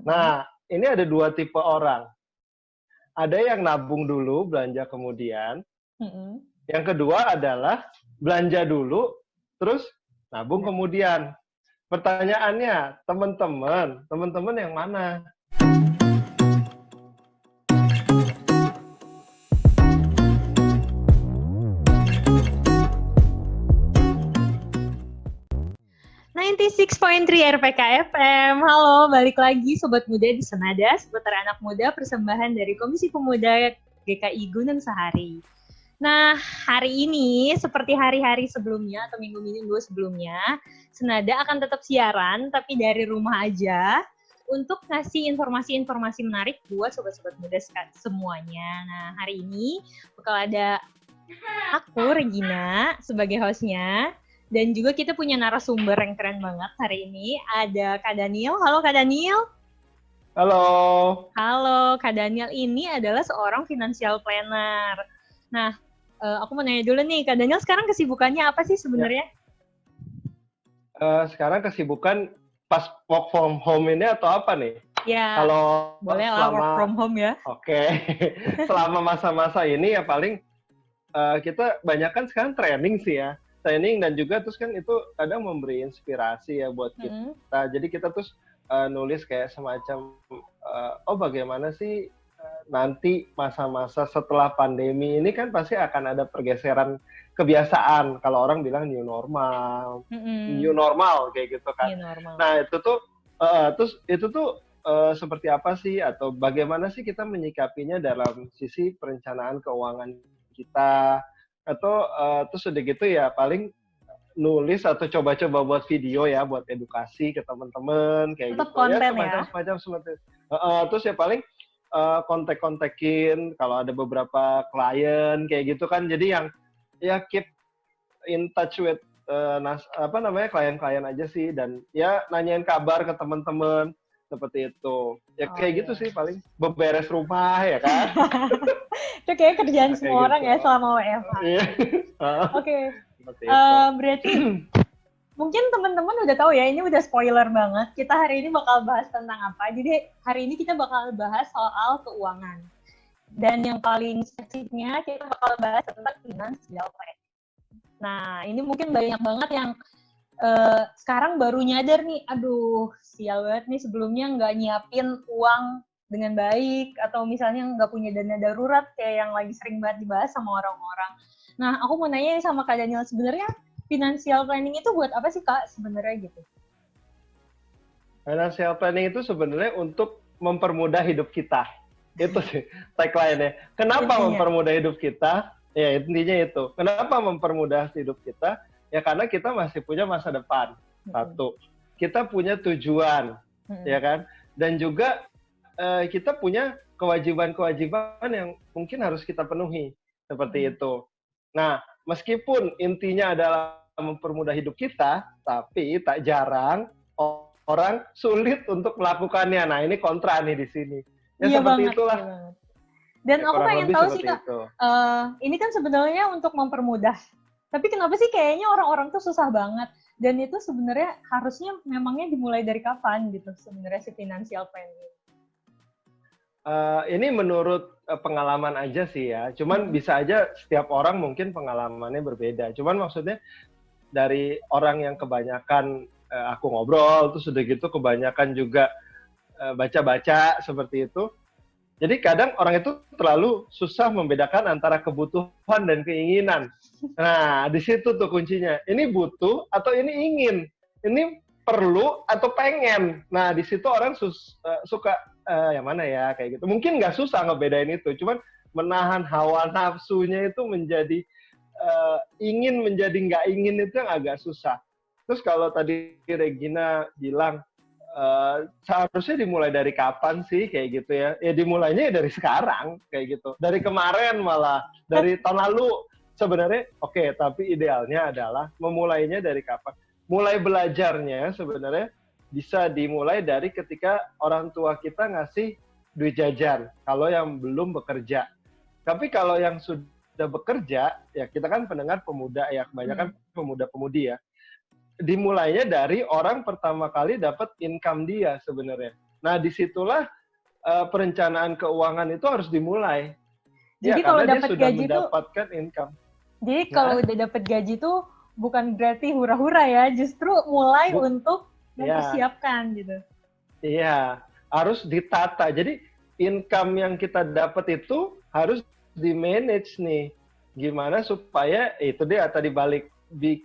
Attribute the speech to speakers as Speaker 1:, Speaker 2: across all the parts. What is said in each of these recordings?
Speaker 1: Nah, ini ada dua tipe orang. Ada yang nabung dulu, belanja kemudian.
Speaker 2: Mm-mm.
Speaker 1: Yang kedua adalah belanja dulu, terus nabung kemudian. Pertanyaannya, teman-teman yang mana?
Speaker 2: Six point three RPK FM. Halo, balik lagi Sobat Muda di Senada, seputar anak muda persembahan dari Komisi Pemuda GKI Gunung Sahari. Nah, hari ini seperti hari-hari sebelumnya atau minggu-minggu sebelumnya, Senada akan tetap siaran tapi dari rumah aja untuk ngasih informasi-informasi menarik buat sobat-sobat muda semuanya. Nah, hari ini bakal ada aku, Regina, sebagai hostnya. Dan juga kita punya narasumber yang keren banget hari ini. Ada Kak Daniel. Halo Kak Daniel.
Speaker 1: Halo.
Speaker 2: Halo, Kak Daniel ini adalah seorang financial planner. Nah, aku mau nanya dulu nih, Kak Daniel sekarang kesibukannya apa sih sebenarnya?
Speaker 1: Sekarang kesibukan pas work from home ini atau apa nih?
Speaker 2: Ya,
Speaker 1: kalau
Speaker 2: boleh lah work from home ya.
Speaker 1: Oke. Selama masa-masa ini ya paling kita banyak kan sekarang training sih ya. Training dan juga terus kan itu kadang memberi inspirasi ya buat kita. Jadi kita terus nulis kayak semacam bagaimana sih nanti masa-masa setelah pandemi ini kan pasti akan ada pergeseran kebiasaan. Kalau orang bilang new normal kayak gitu kan. Nah itu tuh terus itu tuh seperti apa sih atau bagaimana sih kita menyikapinya dalam sisi perencanaan keuangan kita atau terus udah gitu ya paling nulis atau coba-coba buat video ya buat edukasi ke teman-teman kayak
Speaker 2: tetap
Speaker 1: gitu
Speaker 2: konten
Speaker 1: ya semacam seperti terus ya paling kontak-kontakin kalau ada beberapa klien kayak gitu kan jadi yang ya keep in touch with klien-klien aja sih dan ya nanyain kabar ke teman-teman seperti itu ya kayak gitu sih paling beberes rumah ya kan.
Speaker 2: Itu kayak kerjaan semua orang gitu. Ya selama WFH. Oke. Berarti mungkin teman-teman udah tahu ya, ini udah spoiler banget. Kita hari ini bakal bahas tentang apa. Jadi hari ini kita bakal bahas soal keuangan. Dan yang paling spesifiknya kita bakal bahas tentang financial planning. Nah, ini mungkin banyak banget yang sekarang baru nyadar nih, aduh sial banget nih sebelumnya nggak nyiapin uang dengan baik, atau misalnya nggak punya dana darurat kayak yang lagi sering banget dibahas sama orang-orang. Nah, aku mau nanya sama Kak Daniel, sebenarnya financial planning itu buat apa sih Kak sebenarnya gitu?
Speaker 1: Financial planning itu sebenarnya untuk mempermudah hidup kita. Itu sih tagline-nya. Kenapa mempermudah hidup kita? Ya intinya itu. Kenapa mempermudah hidup kita? Ya karena kita masih punya masa depan. Satu. Kita punya tujuan. Ya kan? Dan juga kita punya kewajiban-kewajiban yang mungkin harus kita penuhi. Seperti itu. Nah, meskipun intinya adalah mempermudah hidup kita, tapi tak jarang orang sulit untuk melakukannya. Nah, ini kontra nih di sini. Ya iya seperti banget, itulah. Iya banget.
Speaker 2: Dan aku pengen tahu sih Kak, ini kan sebenarnya untuk mempermudah. Tapi kenapa sih kayaknya orang-orang tuh susah banget? Dan itu sebenarnya harusnya memangnya dimulai dari kapan gitu sebenarnya si financial planning?
Speaker 1: Ini menurut pengalaman aja sih ya. Cuman bisa aja setiap orang mungkin pengalamannya berbeda. Cuman maksudnya dari orang yang kebanyakan aku ngobrol, terus udah gitu kebanyakan juga baca-baca seperti itu. Jadi kadang orang itu terlalu susah membedakan antara kebutuhan dan keinginan. Nah, di situ tuh kuncinya. Ini butuh atau ini ingin? Ini perlu atau pengen? Nah, di situ orang suka yang mana ya kayak gitu. Mungkin nggak susah ngebedain itu, cuman menahan hawa nafsunya itu menjadi ingin menjadi nggak ingin itu yang agak susah. Terus kalau tadi Regina bilang seharusnya dimulai dari kapan sih kayak gitu ya? Ya dimulainya dari sekarang kayak gitu. Dari kemarin malah, dari tahun lalu sebenarnya oke, tapi idealnya adalah memulainya dari kapan? Mulai belajarnya sebenarnya bisa dimulai dari ketika orang tua kita ngasih duit jajan kalau yang belum bekerja. Tapi kalau yang sudah bekerja, ya kita kan pendengar pemuda ya, kebanyakan pemuda-pemudi ya. Dimulainya dari orang pertama kali dapat income dia sebenarnya. Nah, disitulah perencanaan keuangan itu harus dimulai.
Speaker 2: Jadi
Speaker 1: ya,
Speaker 2: kalau
Speaker 1: karena dia
Speaker 2: dapat
Speaker 1: sudah
Speaker 2: gaji
Speaker 1: mendapatkan income.
Speaker 2: Jadi kalau udah dapat gaji tuh bukan berarti hura-hura ya, justru mulai untuk mempersiapkan gitu.
Speaker 1: Iya, harus ditata. Jadi income yang kita dapat itu harus di-manage nih. Gimana supaya itu dia tadi balik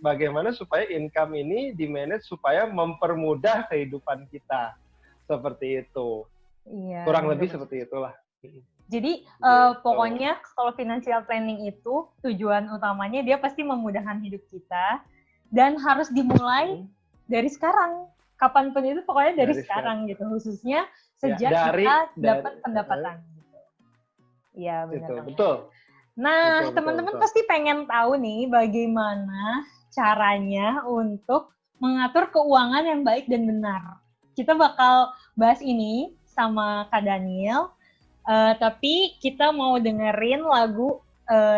Speaker 1: bagaimana supaya income ini di-manage supaya mempermudah kehidupan kita. Seperti itu.
Speaker 2: Iya.
Speaker 1: Kurang lebih seperti itulah.
Speaker 2: Jadi pokoknya kalau financial planning itu tujuan utamanya dia pasti memudahkan hidup kita dan harus dimulai dari sekarang. Kapanpun itu pokoknya dari sekarang gitu, khususnya sejak kita dapat pendapatan. Iya benar.
Speaker 1: Betul.
Speaker 2: Nah teman-teman pasti pengen tahu nih bagaimana caranya untuk mengatur keuangan yang baik dan benar. Kita bakal bahas ini sama Kak Daniel. Tapi kita mau dengerin lagu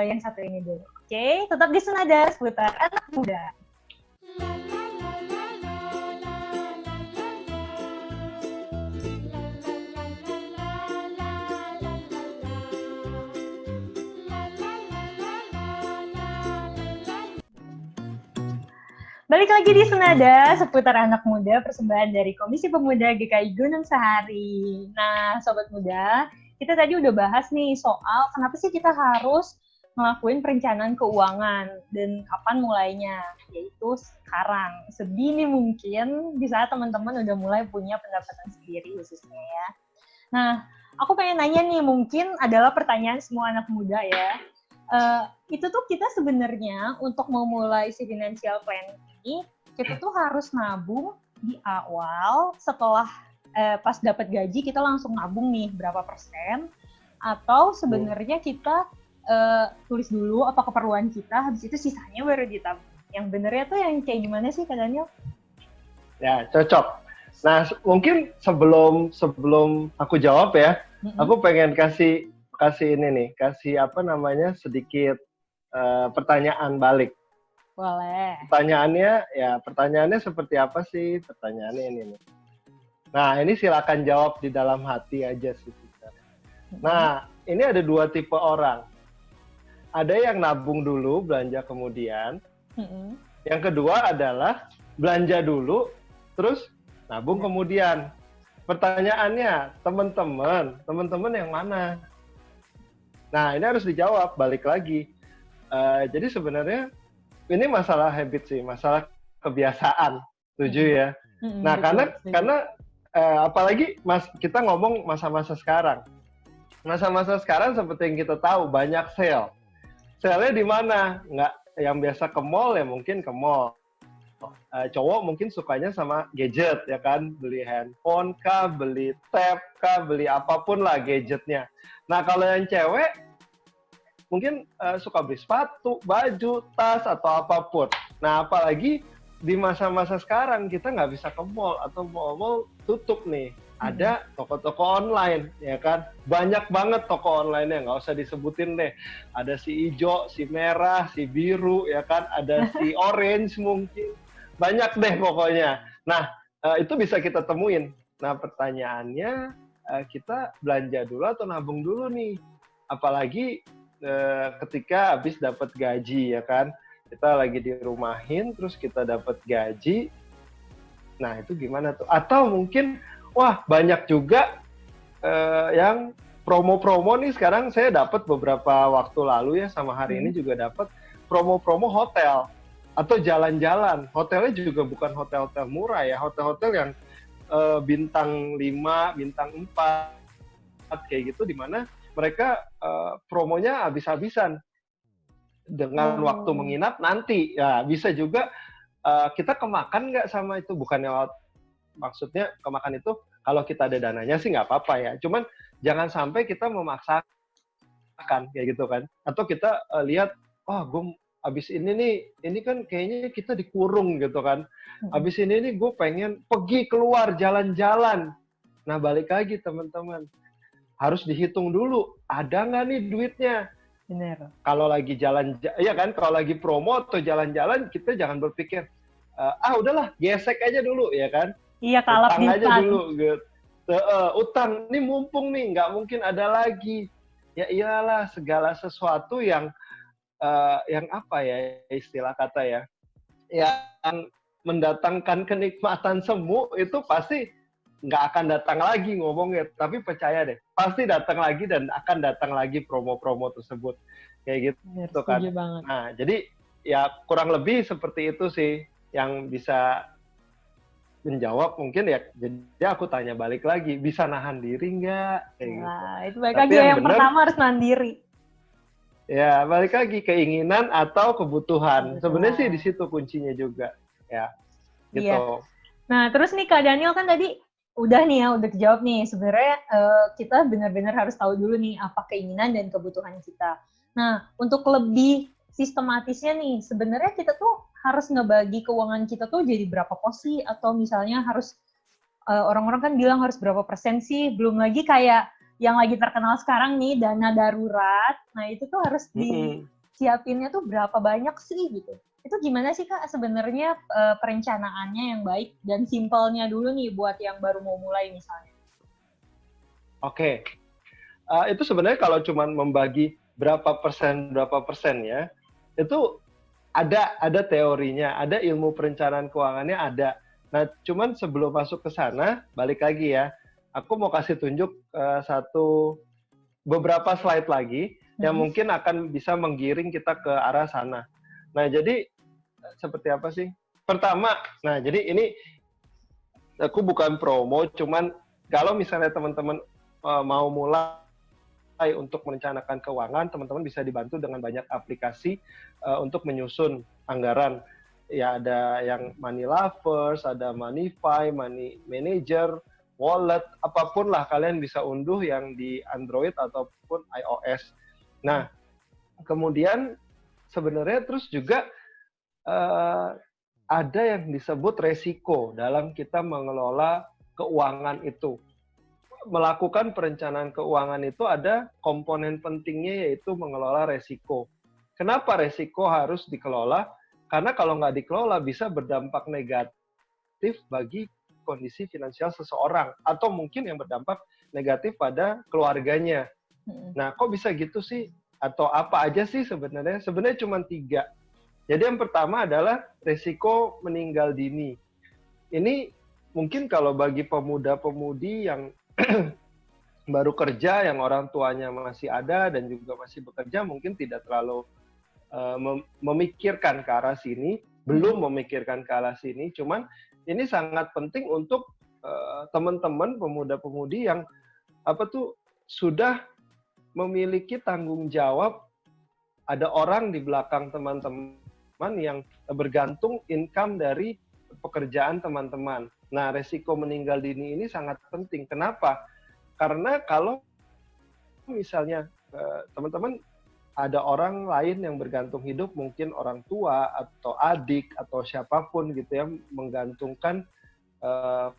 Speaker 2: yang satu ini dulu. Oke, tetap di Senada seputar anak muda. Balik lagi di Senada seputar anak muda, persembahan dari Komisi Pemuda GKI Gunung Sahari. Nah, sobat muda, kita tadi udah bahas nih soal kenapa sih kita harus ngelakuin perencanaan keuangan dan kapan mulainya, yaitu sekarang. Sedini mungkin di saat teman-teman udah mulai punya pendapatan sendiri khususnya ya. Nah, aku pengen nanya nih, mungkin adalah pertanyaan semua anak muda ya. Itu tuh kita sebenarnya untuk memulai si financial planning ini, kita tuh harus nabung di awal setelah pas dapat gaji kita langsung nabung nih berapa persen, atau sebenarnya kita tulis dulu apa keperluan kita, habis itu sisanya baru ditabung. Yang benernya tuh yang kayak gimana sih Kak Daniel?
Speaker 1: Ya, cocok. Nah, mungkin sebelum aku jawab ya, aku pengen kasih ini nih, kasih sedikit pertanyaan balik.
Speaker 2: Boleh.
Speaker 1: Pertanyaannya seperti apa sih? Pertanyaannya ini nih. Nah, ini silakan jawab di dalam hati aja sih. Nah, ini ada dua tipe orang. Ada yang nabung dulu, belanja kemudian. Yang kedua adalah belanja dulu, terus nabung kemudian. Pertanyaannya, teman-teman yang mana? Nah, ini harus dijawab, balik lagi. Jadi sebenarnya ini masalah habit sih, masalah kebiasaan, setuju ya. Nah, karena apalagi kita ngomong masa-masa sekarang. Masa-masa sekarang seperti yang kita tahu, banyak sale. Sale-nya di mana? Nggak yang biasa ke mall ya mungkin ke mall. Cowok mungkin sukanya sama gadget ya kan, beli handphone kah, beli tab kah, beli apapun lah gadgetnya. Nah, kalau yang cewek mungkin suka beli sepatu, baju, tas, atau apapun. Nah, apalagi di masa-masa sekarang kita nggak bisa ke mall atau mall tutup nih. Ada toko-toko online, ya kan? Banyak banget toko online-nya, nggak usah disebutin deh. Ada si hijau, si merah, si biru, ya kan? Ada si orange mungkin. Banyak deh pokoknya. Nah, itu bisa kita temuin. Nah, pertanyaannya, kita belanja dulu atau nabung dulu nih? Apalagi ketika habis dapat gaji ya kan, kita lagi dirumahin terus kita dapat gaji, nah itu gimana tuh? Atau mungkin banyak juga yang promo-promo nih sekarang saya dapat beberapa waktu lalu ya, sama hari ini juga dapat promo-promo hotel atau jalan-jalan. Hotelnya juga bukan hotel-hotel murah ya, hotel-hotel yang bintang 5, bintang 4 kayak gitu, di mana mereka promonya habis-habisan dengan waktu menginap nanti. Ya, bisa juga kita kemakan nggak sama itu. Bukannya maksudnya kemakan itu kalau kita ada dananya sih nggak apa-apa ya. Cuman jangan sampai kita memaksakan kayak gitu kan. Atau kita lihat, gue abis ini kan kayaknya kita dikurung gitu kan. Abis ini gue pengen pergi keluar jalan-jalan. Nah, balik lagi teman-teman. Harus dihitung dulu, ada nggak nih duitnya?
Speaker 2: Bener.
Speaker 1: Kalau lagi kalau lagi promo atau jalan-jalan, kita jangan berpikir, udahlah, gesek aja dulu, ya kan?
Speaker 2: Iya, kalap
Speaker 1: aja dulu, gitu. Utang, ini mumpung nih, nggak mungkin ada lagi. Ya iyalah, segala sesuatu yang apa ya istilah kata ya, yang mendatangkan kenikmatan semu itu pasti nggak akan datang lagi ngomongnya. Tapi percaya deh, pasti datang lagi dan akan datang lagi promo-promo tersebut. Kayak gitu kan.
Speaker 2: Banget.
Speaker 1: Nah, jadi ya kurang lebih seperti itu sih yang bisa menjawab mungkin ya. Jadi aku tanya balik lagi, bisa nahan diri nggak? Kayak gitu.
Speaker 2: Itu balik lagi yang pertama harus nahan diri.
Speaker 1: Ya, balik lagi keinginan atau kebutuhan. Sebenarnya sih di situ kuncinya juga. Ya, gitu.
Speaker 2: Iya. Nah, terus nih Kak Daniel kan tadi udah dijawab nih. Sebenarnya kita benar-benar harus tahu dulu nih apa keinginan dan kebutuhan kita. Nah, untuk lebih sistematisnya nih, sebenarnya kita tuh harus ngebagi keuangan kita tuh jadi berapa porsi, atau misalnya harus orang-orang kan bilang harus berapa persen sih, belum lagi kayak yang lagi terkenal sekarang nih, dana darurat. Nah, itu tuh harus disiapinnya tuh berapa banyak sih gitu. Itu gimana sih Kak sebenarnya perencanaannya yang baik dan simpelnya dulu nih buat yang baru mau mulai misalnya?
Speaker 1: Oke. Itu sebenarnya kalau cuma membagi berapa persen ya, itu ada teorinya, ada ilmu perencanaan keuangannya ada. Nah, cuman sebelum masuk ke sana, balik lagi ya, aku mau kasih tunjuk beberapa slide lagi yang mungkin akan bisa menggiring kita ke arah sana. Nah, jadi seperti apa sih? Pertama, nah jadi ini aku bukan promo, cuman kalau misalnya teman-teman mau mulai untuk merencanakan keuangan, teman-teman bisa dibantu dengan banyak aplikasi untuk menyusun anggaran. Ya ada yang Money Lovers, ada Moneyfy, Money Manager, Wallet, apapun lah kalian bisa unduh yang di Android ataupun iOS. Nah, kemudian sebenarnya terus juga ada yang disebut resiko dalam kita mengelola keuangan itu. Melakukan perencanaan keuangan itu ada komponen pentingnya yaitu mengelola resiko. Kenapa resiko harus dikelola? Karena kalau nggak dikelola bisa berdampak negatif bagi kondisi finansial seseorang atau mungkin yang berdampak negatif pada keluarganya. Nah, kok bisa gitu sih? Atau apa aja sih sebenarnya? Sebenarnya cuma 3. Jadi yang pertama adalah resiko meninggal dini. Ini mungkin kalau bagi pemuda-pemudi yang baru kerja, yang orang tuanya masih ada dan juga masih bekerja, mungkin tidak terlalu memikirkan ke arah sini, belum memikirkan ke arah sini. Cuman ini sangat penting untuk teman-teman pemuda-pemudi yang sudah memiliki tanggung jawab. Ada orang di belakang teman-teman yang bergantung income dari pekerjaan teman-teman. Nah, resiko meninggal dini ini sangat penting. Kenapa? Karena kalau misalnya teman-teman ada orang lain yang bergantung hidup, mungkin orang tua atau adik atau siapapun gitu ya, menggantungkan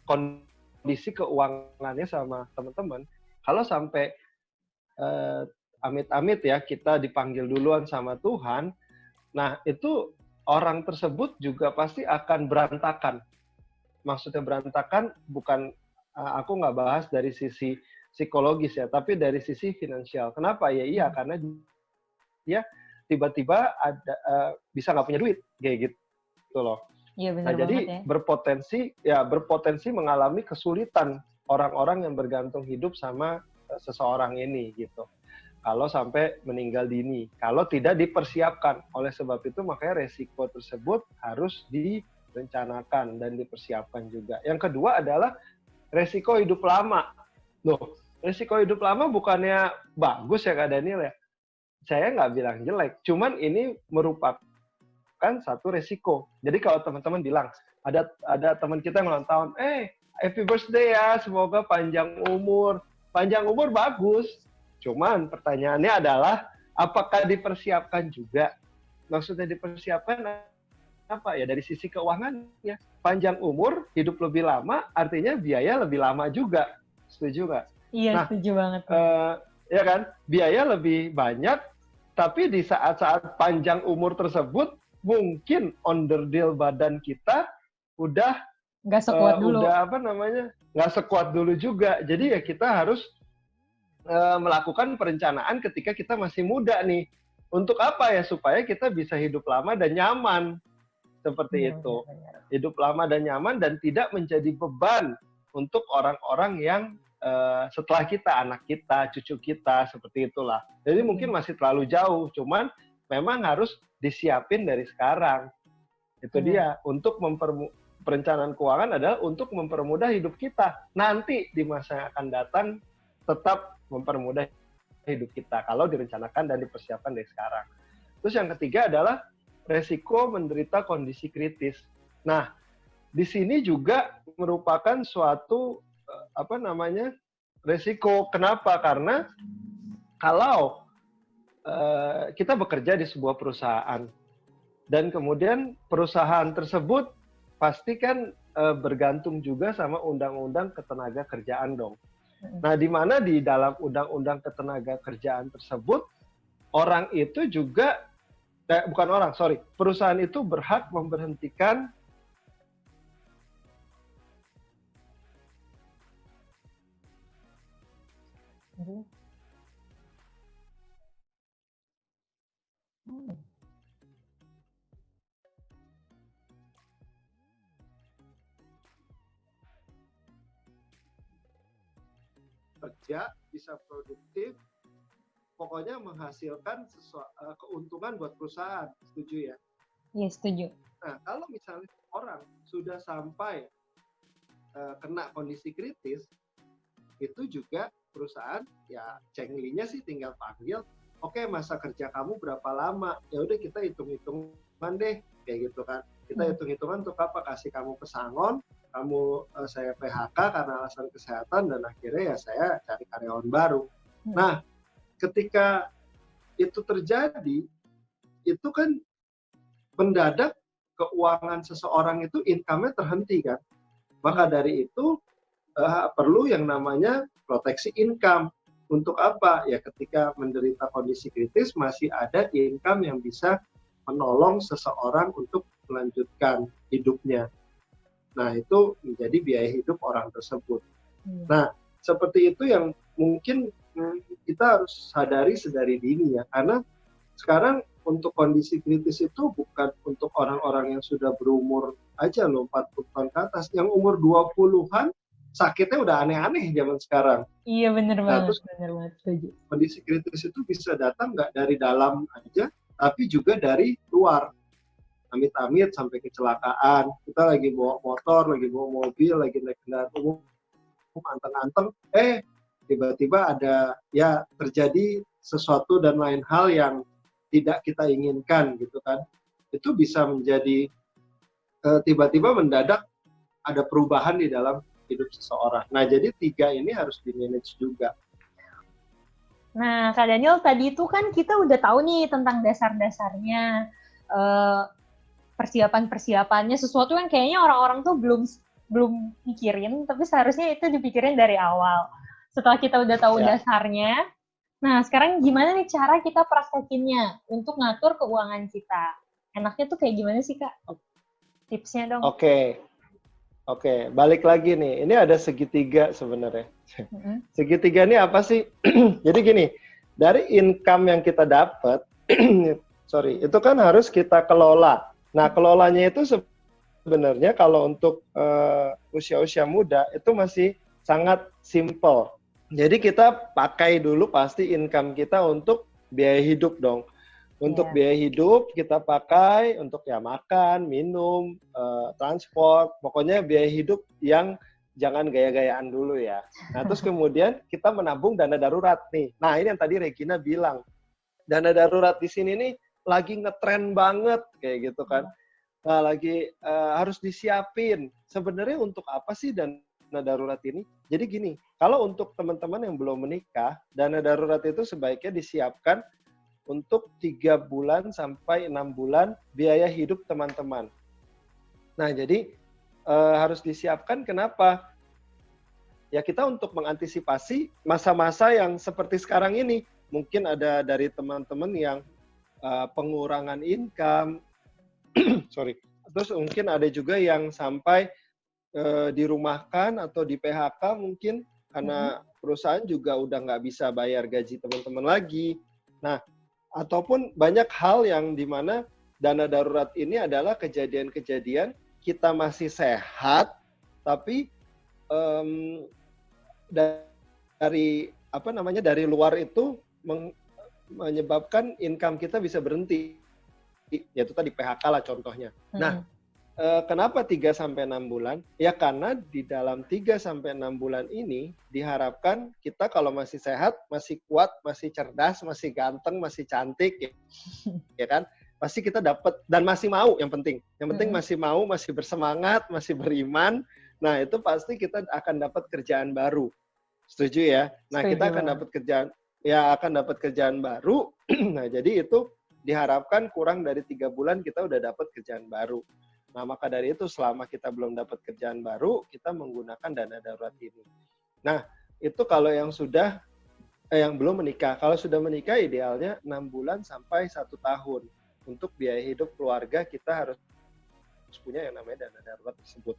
Speaker 1: kondisi keuangannya sama teman-teman. Kalau sampai amit-amit ya kita dipanggil duluan sama Tuhan, nah itu orang tersebut juga pasti akan berantakan. Maksudnya berantakan bukan, aku nggak bahas dari sisi psikologis ya, tapi dari sisi finansial. Kenapa? Ya iya, karena dia tiba-tiba bisa nggak punya duit, kayak gitu loh.
Speaker 2: Iya, benar
Speaker 1: nah jadi
Speaker 2: ya.
Speaker 1: berpotensi mengalami kesulitan orang-orang yang bergantung hidup sama seseorang ini gitu. Kalau sampai meninggal dini, kalau tidak dipersiapkan. Oleh sebab itu makanya resiko tersebut harus direncanakan dan dipersiapkan juga. Yang kedua adalah resiko hidup lama. Loh, resiko hidup lama bukannya bagus ya Kak Daniel ya? Saya nggak bilang jelek, cuman ini merupakan satu resiko. Jadi kalau teman-teman bilang, ada teman kita yang ulang tahun, happy birthday ya, semoga panjang umur. Panjang umur bagus, cuman pertanyaannya adalah, apakah dipersiapkan juga? Maksudnya dipersiapkan apa? Ya dari sisi keuangannya. Panjang umur, hidup lebih lama, artinya biaya lebih lama juga. Setuju nggak?
Speaker 2: Iya, setuju banget.
Speaker 1: Ya kan? Biaya lebih banyak, tapi di saat-saat panjang umur tersebut, mungkin onderdil badan kita udah
Speaker 2: nggak sekuat dulu.
Speaker 1: Udah nggak sekuat dulu juga. Jadi ya kita harus melakukan perencanaan ketika kita masih muda nih. Untuk apa ya? Supaya kita bisa hidup lama dan nyaman. Seperti itu. Hidup lama dan nyaman dan tidak menjadi beban untuk orang-orang yang setelah kita, anak kita, cucu kita, seperti itulah. Jadi mungkin masih terlalu jauh, cuman memang harus disiapin dari sekarang. Itu dia, untuk perencanaan keuangan adalah untuk mempermudah hidup kita. Nanti di masa yang akan datang tetap mempermudah hidup kita kalau direncanakan dan dipersiapkan dari sekarang. Terus yang ketiga adalah resiko menderita kondisi kritis. Nah, di sini juga merupakan suatu resiko. Kenapa? Karena kalau kita bekerja di sebuah perusahaan dan kemudian perusahaan tersebut pasti kan bergantung juga sama undang-undang ketenaga kerjaan dong. Nah, di mana di dalam undang-undang ketenaga kerjaan tersebut orang itu juga perusahaan itu berhak memberhentikan kerja, bisa produktif, pokoknya menghasilkan keuntungan buat perusahaan. Setuju ya?
Speaker 2: Iya, setuju.
Speaker 1: Nah, kalau misalnya orang sudah sampai kena kondisi kritis, itu juga perusahaan ya cenglinya sih tinggal panggil, oke, masa kerja kamu berapa lama? Ya udah kita hitung-hitungan deh, kayak gitu kan. Kita hitung-hitungan untuk apa? Kasih kamu pesangon, kamu saya PHK karena alasan kesehatan, dan akhirnya ya saya cari karyawan baru. Nah, ketika itu terjadi, itu kan mendadak keuangan seseorang itu income-nya terhenti kan. Maka dari itu perlu yang namanya proteksi income. Untuk apa? Ya ketika menderita kondisi kritis masih ada income yang bisa menolong seseorang untuk melanjutkan hidupnya. Nah, itu menjadi biaya hidup orang tersebut. Nah, seperti itu yang mungkin kita harus sadari sedari dini ya. Karena sekarang untuk kondisi kritis itu bukan untuk orang-orang yang sudah berumur aja loh, 40 tahun ke atas. Yang umur 20-an sakitnya udah aneh-aneh zaman sekarang.
Speaker 2: Iya, bener banget.
Speaker 1: Terus kondisi kritis itu bisa datang nggak dari dalam aja, tapi juga dari luar. Amit-amit sampai kecelakaan. Kita lagi bawa motor, lagi bawa mobil, lagi naik kendaraan umum, anteng-anteng, tiba-tiba ada ya terjadi sesuatu dan lain hal yang tidak kita inginkan gitu kan. Itu bisa menjadi tiba-tiba mendadak ada perubahan di dalam hidup seseorang. Nah, jadi 3 ini harus di-manage juga.
Speaker 2: Nah, Kak Daniel, tadi itu kan kita udah tahu nih tentang dasar-dasarnya, persiapan-persiapannya, sesuatu yang kayaknya orang-orang tuh belum mikirin, tapi seharusnya itu dipikirin dari awal. Setelah kita udah tahu dasarnya, nah sekarang gimana nih cara kita praktekinnya untuk ngatur keuangan kita? Enaknya tuh kayak gimana sih, Kak? Tipsnya dong.
Speaker 1: Oke, balik lagi nih. Ini ada segitiga sebenarnya. Segitiga ini apa sih? Jadi gini, dari income yang kita dapat, itu kan harus kita kelola. Nah, kelolanya itu sebenarnya kalau untuk usia-usia muda itu masih sangat simple. Jadi kita pakai dulu pasti income kita untuk biaya hidup dong. Untuk biaya hidup kita pakai untuk ya makan, minum, transport, pokoknya biaya hidup yang jangan gaya-gayaan dulu ya. Nah, terus kemudian kita menabung dana darurat nih. Nah, ini yang tadi Regina bilang. Dana darurat di sini nih lagi ngetren banget kayak gitu kan. Nah, lagi harus disiapin. Sebenarnya untuk apa sih dana darurat ini? Jadi gini, kalau untuk teman-teman yang belum menikah, dana darurat itu sebaiknya disiapkan untuk 3 bulan sampai 6 bulan biaya hidup teman-teman. Nah, jadi harus disiapkan kenapa? Ya kita untuk mengantisipasi masa-masa yang seperti sekarang ini. Mungkin ada dari teman-teman yang pengurangan income, terus mungkin ada juga yang sampai dirumahkan atau di PHK mungkin karena perusahaan juga udah nggak bisa bayar gaji teman-teman lagi. Nah, ataupun banyak hal yang dimana dana darurat ini adalah kejadian-kejadian kita masih sehat, tapi dari dari luar itu menyebabkan income kita bisa berhenti, yaitu tadi PHK lah contohnya. Nah, kenapa 3-6 bulan? Ya karena di dalam 3-6 bulan ini diharapkan kita kalau masih sehat, masih kuat, masih cerdas, masih ganteng, masih cantik, ya kan? Pasti kita dapat, dan masih mau yang penting. Yang penting masih mau, masih bersemangat, masih beriman. Nah, itu pasti kita akan dapat kerjaan baru. Setuju ya? Nah, kita akan dapat kerjaan baru. Nah, jadi itu diharapkan kurang dari 3 bulan kita udah dapat kerjaan baru. Nah, maka dari itu selama kita belum dapat kerjaan baru, kita menggunakan dana darurat ini. Nah, itu kalau yang belum menikah. Kalau sudah menikah idealnya 6 bulan sampai 1 tahun. Untuk biaya hidup keluarga kita harus punya yang namanya dana darurat tersebut.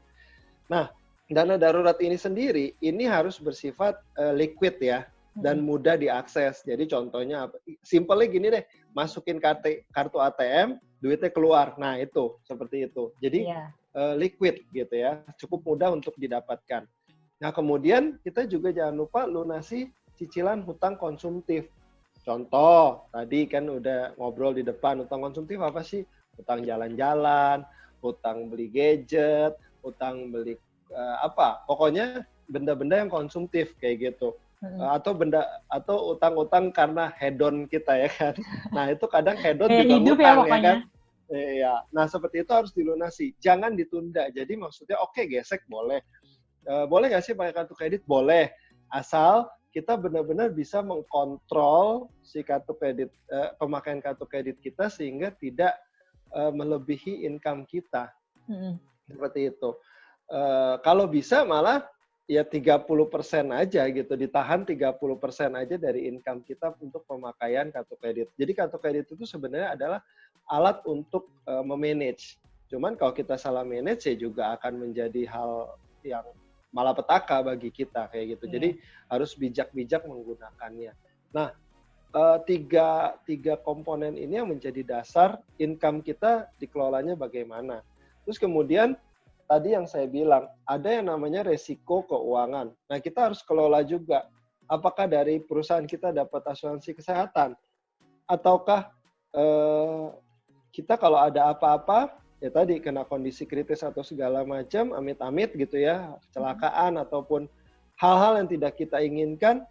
Speaker 1: Nah, dana darurat ini sendiri, ini harus bersifat liquid ya, dan mudah diakses. Jadi contohnya, simpelnya gini deh, masukin kartu ATM, duitnya keluar. Nah itu, seperti itu. Jadi liquid gitu ya, cukup mudah untuk didapatkan. Nah kemudian kita juga jangan lupa lunasi cicilan hutang konsumtif. Contoh, tadi kan udah ngobrol di depan, hutang konsumtif apa sih? Hutang jalan-jalan, hutang beli gadget, hutang beli pokoknya benda-benda yang konsumtif kayak gitu. Atau utang-utang karena hedon kita ya kan. Nah itu kadang hedon juga ngutang ya kan. Iya. Nah seperti itu harus dilunasi, jangan ditunda. Jadi maksudnya gesek boleh, boleh nggak sih pakai kartu kredit? Boleh, asal kita benar-benar bisa mengkontrol si kartu kredit, pemakaian kartu kredit kita sehingga tidak melebihi income kita. Seperti itu. Kalau bisa malah ya 30% aja gitu, ditahan 30% aja dari income kita untuk pemakaian kartu kredit. Jadi kartu kredit itu sebenarnya adalah alat untuk memanage. Cuman kalau kita salah manage ya juga akan menjadi hal yang malapetaka bagi kita kayak gitu. Jadi harus bijak-bijak menggunakannya. Nah, tiga komponen ini yang menjadi dasar income kita dikelolanya bagaimana. Terus kemudian tadi yang saya bilang, ada yang namanya resiko keuangan. Nah, kita harus kelola juga. Apakah dari perusahaan kita dapat asuransi kesehatan? Ataukah kita kalau ada apa-apa, ya tadi kena kondisi kritis atau segala macam, amit-amit gitu ya, kecelakaan ataupun hal-hal yang tidak kita inginkan,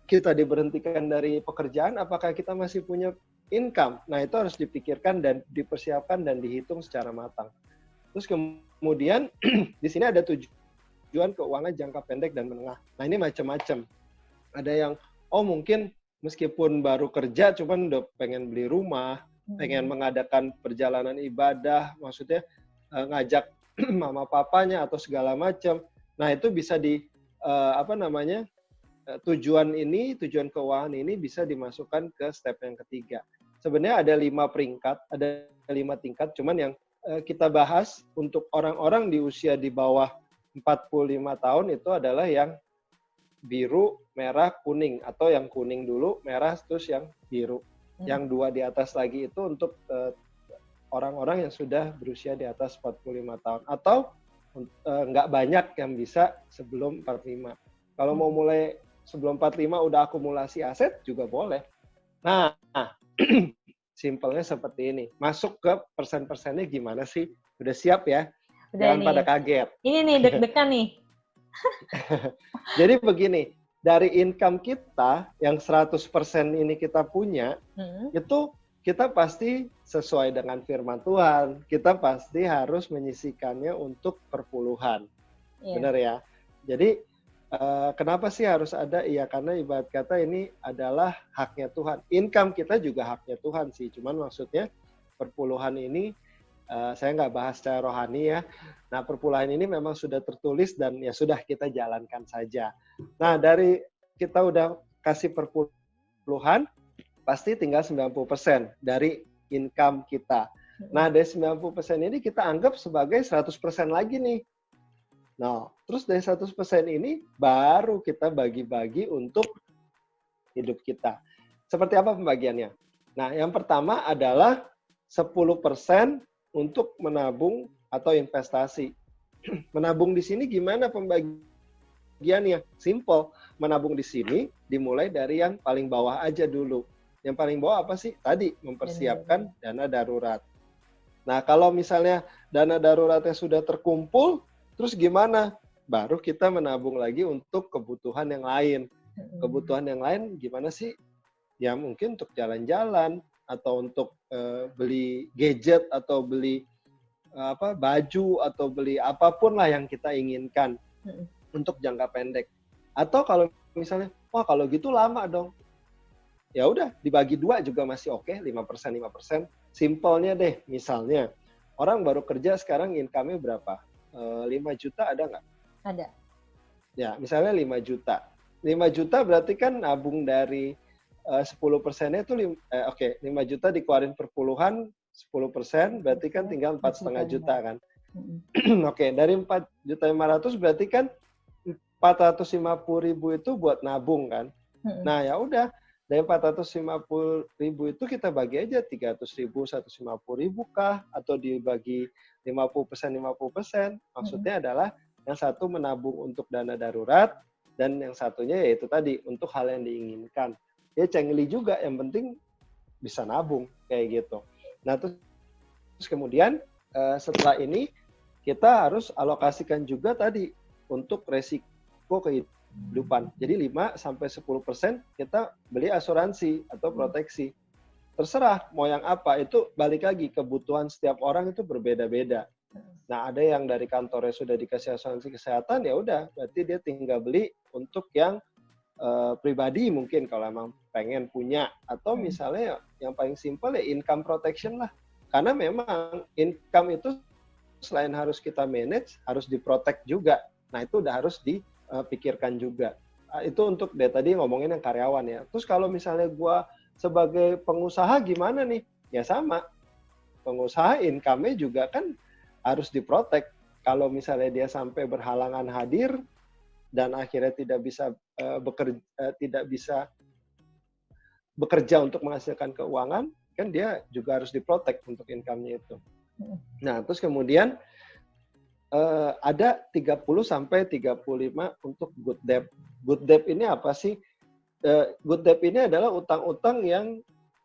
Speaker 1: kita diberhentikan dari pekerjaan, apakah kita masih punya income? Nah, itu harus dipikirkan dan dipersiapkan dan dihitung secara matang. Terus kemudian di sini ada tujuan keuangan jangka pendek dan menengah. Nah ini macam-macam. Ada yang mungkin meskipun baru kerja cuman udah pengen beli rumah, pengen mengadakan perjalanan ibadah, maksudnya ngajak mama papanya atau segala macam. Nah itu bisa tujuan keuangan ini bisa dimasukkan ke step yang ketiga. Sebenarnya ada 5 peringkat, ada 5 tingkat, cuman yang kita bahas untuk orang-orang di usia di bawah 45 tahun itu adalah yang biru, merah, kuning. Atau yang kuning dulu, merah, terus yang biru. Yang 2 di atas lagi itu untuk orang-orang yang sudah berusia di atas 45 tahun. Atau nggak banyak yang bisa sebelum 45. Kalau mau mulai sebelum 45 udah akumulasi aset juga boleh. Nah, simpelnya seperti ini. Masuk ke persen-persennya gimana sih? Udah siap ya?
Speaker 2: Udah.
Speaker 1: Jangan pada kaget.
Speaker 2: Ini nih, deg-degan nih.
Speaker 1: Jadi begini, dari income kita yang 100% ini kita punya, itu kita pasti sesuai dengan firman Tuhan, kita pasti harus menyisihkannya untuk perpuluhan. Benar ya? Jadi kenapa sih harus ada? Iya, karena ibarat kata ini adalah haknya Tuhan. Income kita juga haknya Tuhan sih. Cuman maksudnya perpuluhan ini, saya nggak bahas secara rohani ya. Nah, perpuluhan ini memang sudah tertulis dan ya sudah kita jalankan saja. Nah, dari kita udah kasih perpuluhan, pasti tinggal 90% dari income kita. Nah, dari 90% ini kita anggap sebagai 100% lagi nih. Nah, terus dari 100% ini baru kita bagi-bagi untuk hidup kita. Seperti apa pembagiannya? Nah, yang pertama adalah 10% untuk menabung atau investasi. Menabung di sini gimana pembagiannya? Simple. Menabung di sini dimulai dari yang paling bawah aja dulu. Yang paling bawah apa sih? Tadi, mempersiapkan dana darurat. Nah, kalau misalnya dana daruratnya sudah terkumpul, terus gimana? Baru kita menabung lagi untuk kebutuhan yang lain. Kebutuhan yang lain gimana sih? Ya mungkin untuk jalan-jalan, atau untuk beli gadget, atau beli baju, atau beli apapun lah yang kita inginkan untuk jangka pendek. Atau kalau misalnya, wah kalau gitu lama dong. Ya udah, dibagi 2 juga masih oke, 5%, 5%. Simpelnya deh, misalnya, orang baru kerja sekarang income-nya berapa? 5 juta ada nggak?
Speaker 2: Ada.
Speaker 1: Ya, misalnya 5 juta. 5 juta berarti kan nabung dari 10%-nya itu, 5 juta dikeluarin per puluhan, 10%, berarti kan tinggal 4,5 juta kan. Oke, dari 4.500.000 berarti kan 450.000 itu buat nabung kan. Nah, ya udah, dari 450.000 itu kita bagi aja 300.000, 150.000 kah, atau dibagi 50%, 50%. Maksudnya adalah yang satu menabung untuk dana darurat, dan yang satunya yaitu tadi untuk hal yang diinginkan. Ya cengli juga, yang penting bisa nabung kayak gitu. Nah, terus kemudian setelah ini kita harus alokasikan juga tadi untuk resiko kehidupan. Jadi 5-10% kita beli asuransi atau proteksi. Terserah mau yang apa, itu balik lagi kebutuhan setiap orang itu berbeda-beda. Nah, ada yang dari kantornya sudah dikasih asuransi kesehatan, ya udah, berarti dia tinggal beli untuk yang pribadi mungkin kalau emang pengen punya. Atau misalnya yang paling simpel ya income protection lah. Karena memang income itu selain harus kita manage, harus diprotect juga. Nah, itu udah harus dipikirkan juga. Itu untuk dari tadi ngomongin yang karyawan ya. Terus kalau misalnya gue sebagai pengusaha gimana nih? Ya sama. Pengusaha income-nya juga kan harus diprotect. Kalau misalnya dia sampai berhalangan hadir dan akhirnya tidak bisa bekerja untuk menghasilkan keuangan, kan dia juga harus diprotect untuk income-nya itu. Nah, terus kemudian ada 30-35 untuk good debt. Good debt ini apa sih? Good debt ini adalah utang-utang yang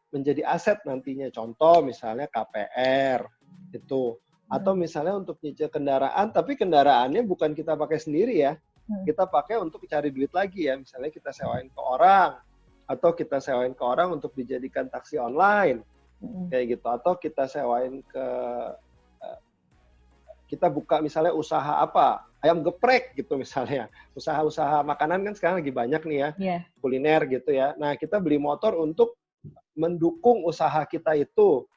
Speaker 1: menjadi aset nantinya. Contoh misalnya KPR itu. Atau misalnya untuk nyicil kendaraan, tapi kendaraannya bukan kita pakai sendiri ya. Kita pakai untuk cari duit lagi ya. Misalnya kita sewain ke orang, atau kita sewain ke orang untuk dijadikan taksi online. Kayak gitu. Atau kita sewain kita buka misalnya usaha apa, ayam geprek gitu misalnya. Usaha-usaha makanan kan sekarang lagi banyak nih ya, kuliner gitu ya. Nah, kita beli motor untuk mendukung usaha kita itu,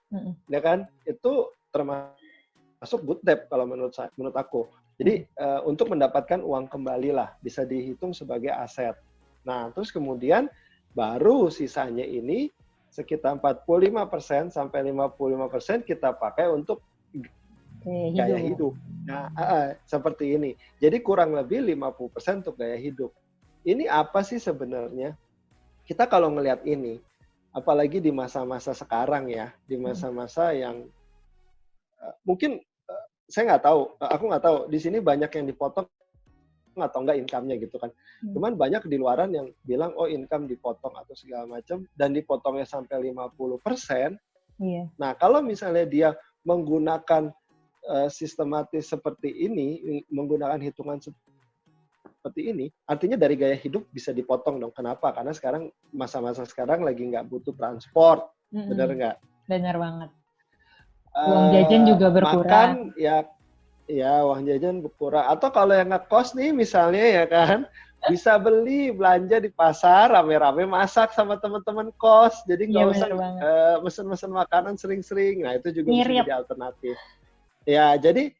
Speaker 1: ya kan? Itu termasuk good debt kalau menurut aku. Jadi untuk mendapatkan uang kembali lah, bisa dihitung sebagai aset. Nah, terus kemudian baru sisanya ini sekitar 45% sampai 55% kita pakai untuk gaya hidup. Nah, seperti ini. Jadi kurang lebih 50% untuk gaya hidup. Ini apa sih sebenarnya? Kita kalau ngelihat ini, apalagi di masa-masa sekarang ya, di masa-masa yang mungkin saya nggak tahu, aku nggak tahu, di sini banyak yang dipotong atau enggak income-nya gitu kan. Cuman banyak di luaran yang bilang, oh income dipotong atau segala macam, dan dipotongnya sampai 50%. Nah, kalau misalnya dia menggunakan sistematis seperti ini, menggunakan hitungan seperti ini, artinya dari gaya hidup bisa dipotong dong. Kenapa? Karena sekarang masa-masa sekarang lagi nggak butuh transport, bener nggak?
Speaker 2: Bener banget. Uang jajan juga berkurang.
Speaker 1: Makan ya uang jajan berkurang. Atau kalau yang ngekos nih misalnya ya kan, bisa beli belanja di pasar, rame-rame masak sama teman-teman kos. Jadi nggak usah mesen-mesen makanan sering-sering. Nah itu juga bisa jadi alternatif. Ya, jadi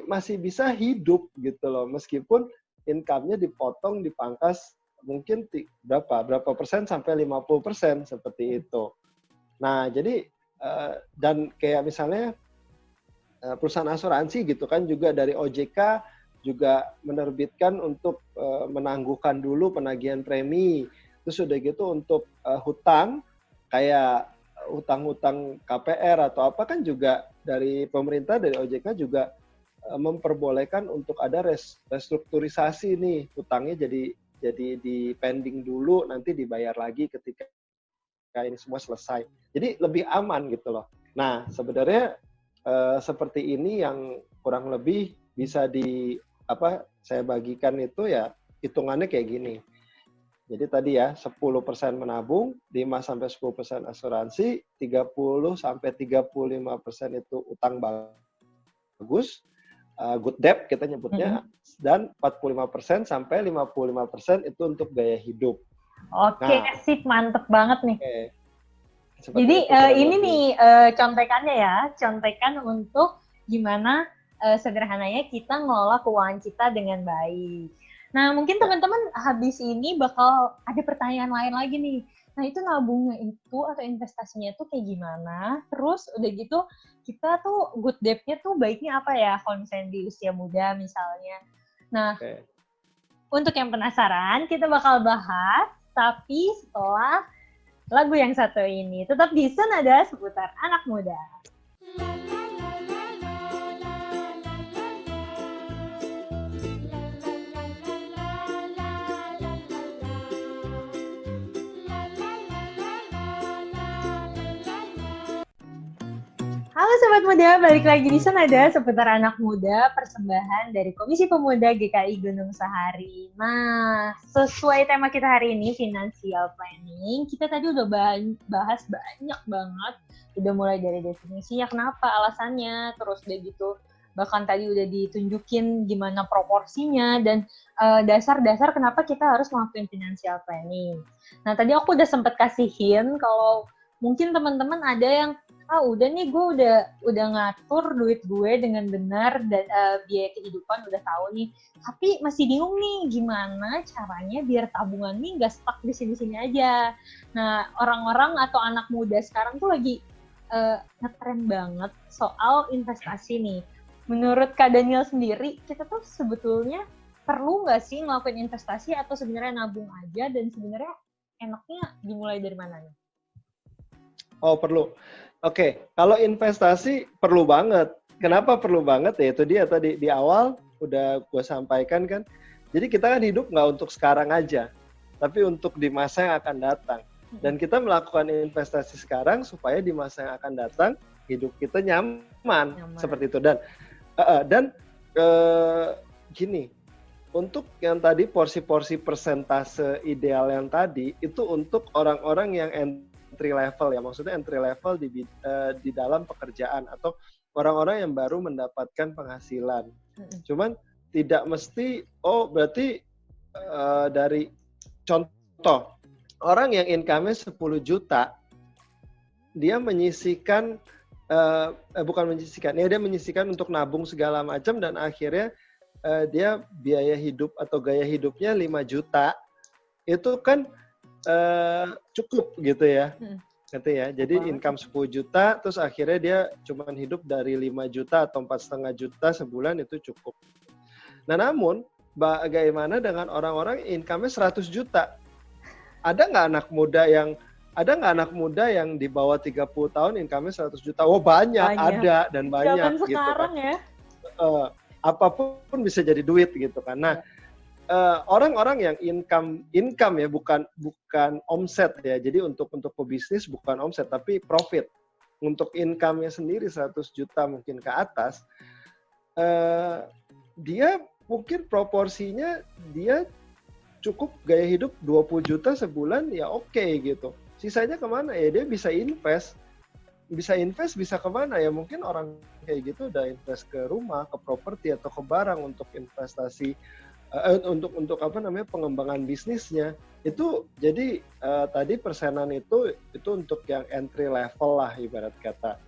Speaker 1: masih bisa hidup gitu loh, meskipun income-nya dipotong, dipangkas mungkin berapa persen sampai 50% seperti itu. Nah, jadi
Speaker 3: Dan kayak misalnya perusahaan asuransi gitu kan juga dari OJK juga menerbitkan untuk menangguhkan dulu penagihan premi. Terus udah gitu untuk hutang kayak hutang-hutang KPR atau apa kan juga dari pemerintah, dari OJK juga memperbolehkan untuk ada restrukturisasi nih, hutangnya jadi di pending dulu, nanti dibayar lagi ketika ini semua selesai. Jadi lebih aman gitu loh. Nah sebenarnya seperti ini yang kurang lebih bisa saya bagikan itu ya hitungannya kayak gini. Jadi tadi ya 10% menabung, 5-10% asuransi, 30-35% itu utang bagus, good debt kita nyebutnya, dan 45% sampai 55% itu untuk gaya hidup.
Speaker 2: Oke, sip, mantep banget nih. Jadi ini nih contekannya ya, contekan untuk gimana sederhananya kita ngelola keuangan kita dengan baik. Nah, mungkin teman-teman habis ini bakal ada pertanyaan lain lagi nih. Nah, itu nabungnya itu atau investasinya itu kayak gimana? Terus udah gitu, kita tuh good debt-nya tuh baiknya apa ya kalau misalnya di usia muda misalnya. Nah, untuk yang penasaran, kita bakal bahas, tapi setelah lagu yang satu ini. Tetap di Senada seputar anak muda. Halo Sobat Muda, balik lagi di Senada seputar anak muda, persembahan dari Komisi Pemuda GKI Gunung Sahari. Nah, sesuai tema kita hari ini, financial planning, kita tadi udah bahas banyak banget. Udah mulai dari definisinya, kenapa, alasannya, terus udah gitu. Bahkan tadi udah ditunjukin gimana proporsinya, dan dasar-dasar kenapa kita harus melakukan financial planning. Nah, tadi aku udah sempet kasihin kalau mungkin teman-teman ada yang udah nih gue udah ngatur duit gue dengan benar dan biaya kehidupan udah tahu nih, tapi masih bingung nih gimana caranya biar tabungan nih nggak stuck di sini-sini aja. Nah, orang-orang atau anak muda sekarang tuh lagi ngetren banget soal investasi nih. Menurut Kak Daniel sendiri, kita tuh sebetulnya perlu nggak sih ngelakuin investasi atau sebenarnya nabung aja, dan sebenarnya enaknya dimulai dari mana nih?
Speaker 3: Oh, perlu. Oke, kalau investasi perlu banget. Kenapa perlu banget? Ya itu dia tadi di awal udah gue sampaikan kan. Jadi kita kan hidup nggak untuk sekarang aja, tapi untuk di masa yang akan datang. Dan kita melakukan investasi sekarang supaya di masa yang akan datang hidup kita nyaman. Seperti itu. Dan gini, untuk yang tadi porsi-porsi persentase ideal yang tadi itu untuk orang-orang yang entry level ya, maksudnya entry level di dalam pekerjaan atau orang-orang yang baru mendapatkan penghasilan. Cuman tidak mesti, berarti dari contoh orang yang income-nya 10 juta, dia menyisihkan dia menyisihkan untuk nabung segala macam dan akhirnya dia biaya hidup atau gaya hidupnya 5 juta, itu kan cukup gitu ya. Gitu ya. Jadi income 10 juta terus akhirnya dia cuma hidup dari 5 juta atau 4,5 juta sebulan, itu cukup. Nah, namun bagaimana dengan orang-orang income-nya 100 juta? Ada nggak anak muda yang di bawah 30 tahun income-nya 100 juta? Oh, banyak. Ada dan banyak gitu
Speaker 2: sekarang
Speaker 3: kan.
Speaker 2: Ya.
Speaker 3: Apapun bisa jadi duit gitu kan. Nah, orang-orang yang income ya, bukan omset ya. Jadi untuk pebisnis bukan omset tapi profit. Untuk income-nya sendiri 100 juta mungkin ke atas, dia mungkin proporsinya dia cukup gaya hidup 20 juta sebulan ya oke gitu. Sisanya kemana ya? Dia bisa invest, bisa kemana ya? Mungkin orang kayak gitu udah invest ke rumah, ke properti atau ke barang untuk investasi, untuk pengembangan bisnisnya. Itu jadi tadi persenan itu untuk yang entry level lah ibarat kata,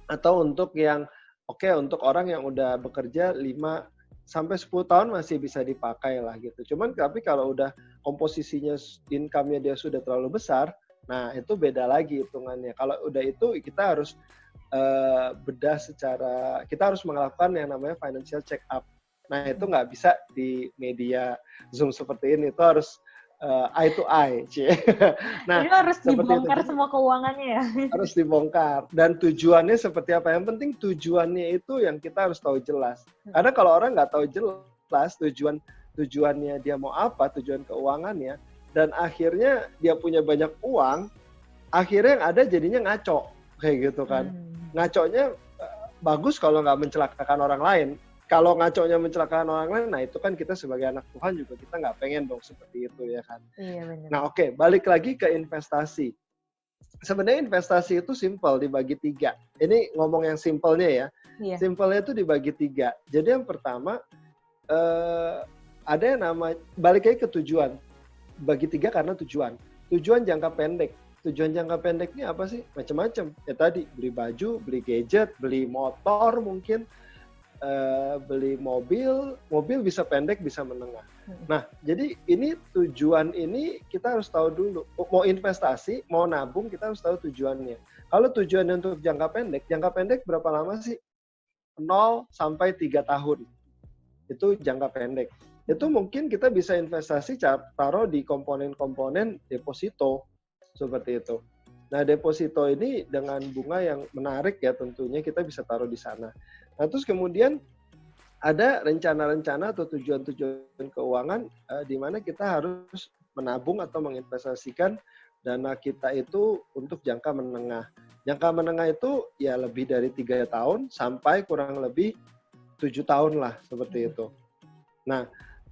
Speaker 3: atau untuk yang untuk orang yang udah bekerja 5-10 tahun masih bisa dipakai lah gitu. Cuman tapi kalau udah komposisinya income-nya dia sudah terlalu besar, Nah, itu beda lagi hitungannya. Kalau udah itu kita harus bedah kita harus melakukan yang namanya financial check up. Nah, itu nggak bisa di media Zoom seperti ini. Itu harus eye to eye. Nah,
Speaker 2: jadi harus dibongkar semua keuangannya ya.
Speaker 3: Harus dibongkar. Dan tujuannya seperti apa? Yang penting tujuannya itu yang kita harus tahu jelas. Karena kalau orang nggak tahu jelas tujuannya dia mau apa, tujuan keuangannya, dan akhirnya dia punya banyak uang, akhirnya yang ada jadinya ngaco. Kayak gitu kan. Ngaconya bagus kalau nggak mencelakakan orang lain. Kalau ngaconya mencelakakan orang lain, nah itu kan kita sebagai anak Tuhan juga kita nggak pengen dong seperti itu ya kan.
Speaker 2: Iya, benar.
Speaker 3: Nah oke, balik lagi ke investasi. Sebenarnya investasi itu simpel dibagi 3. Ini ngomong yang simpelnya ya.
Speaker 2: Iya.
Speaker 3: Simpelnya itu dibagi 3. Jadi yang pertama ada yang balik lagi ke tujuan. Bagi 3 karena tujuan. Tujuan jangka pendek. Tujuan jangka pendek ini apa sih? Macam-macam. Ya tadi beli baju, beli gadget, beli motor mungkin, beli mobil bisa pendek, bisa menengah. Nah, jadi ini tujuan ini kita harus tahu dulu. Mau investasi, mau nabung, kita harus tahu tujuannya. Kalau tujuannya untuk jangka pendek berapa lama sih? 0 sampai 3 tahun. Itu jangka pendek. Itu mungkin kita bisa investasi taruh di komponen-komponen deposito. Seperti itu. Nah, deposito ini dengan bunga yang menarik ya tentunya kita bisa taruh di sana. Nah, terus kemudian ada rencana-rencana atau tujuan-tujuan keuangan di mana kita harus menabung atau menginvestasikan dana kita itu untuk jangka menengah. Jangka menengah itu ya lebih dari 3 tahun sampai kurang lebih 7 tahun lah seperti itu. Nah,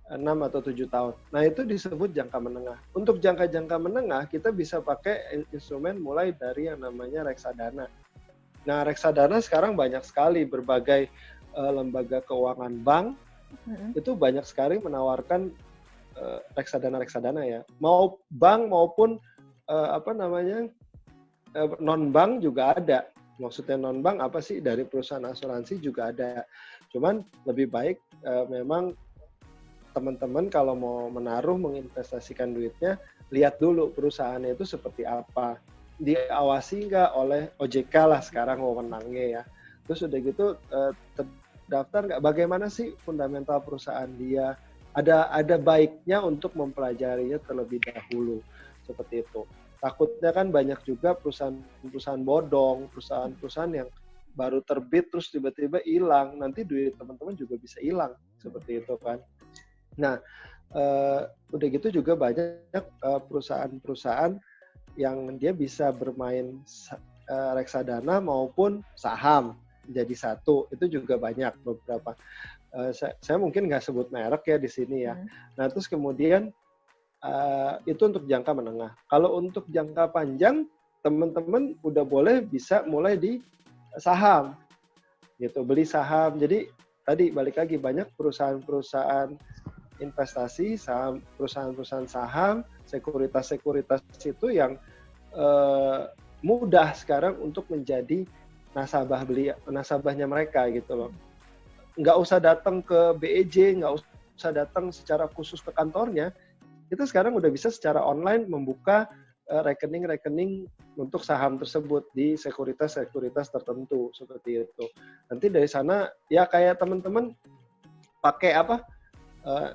Speaker 3: 6 atau 7 tahun. Nah, itu disebut jangka menengah. Untuk jangka-jangka menengah, kita bisa pakai instrumen mulai dari yang namanya reksadana. Nah, reksadana sekarang banyak sekali berbagai lembaga keuangan bank, itu banyak sekali menawarkan reksadana ya. Mau bank maupun non-bank juga ada. Maksudnya non-bank apa sih? Dari perusahaan asuransi juga ada. Cuman lebih baik memang teman-teman kalau mau menaruh, menginvestasikan duitnya, lihat dulu perusahaannya itu seperti apa. Diawasi nggak oleh OJK lah sekarang wewenangnya ya. Terus udah gitu terdaftar nggak, bagaimana sih fundamental perusahaan dia. Ada baiknya untuk mempelajarinya terlebih dahulu. Seperti itu. Takutnya kan banyak juga perusahaan bodong, perusahaan yang baru terbit terus tiba-tiba hilang. Nanti duit teman-teman juga bisa hilang. Seperti itu kan. Nah, udah gitu juga banyak perusahaan-perusahaan yang dia bisa bermain reksadana maupun saham jadi satu. Itu juga banyak beberapa. Saya mungkin nggak sebut merek ya di sini ya. Nah, terus kemudian itu untuk jangka menengah. Kalau untuk jangka panjang, teman-teman udah boleh bisa mulai di saham, gitu. Beli saham. Jadi tadi balik lagi banyak perusahaan-perusahaan investasi, saham, perusahaan-perusahaan saham, sekuritas-sekuritas itu yang mudah sekarang untuk menjadi nasabahnya mereka gitu loh. Nggak usah datang ke BEJ, nggak usah datang secara khusus ke kantornya. Itu sekarang udah bisa secara online membuka rekening-rekening untuk saham tersebut di sekuritas-sekuritas tertentu seperti itu. Nanti dari sana ya kayak teman-teman pakai apa?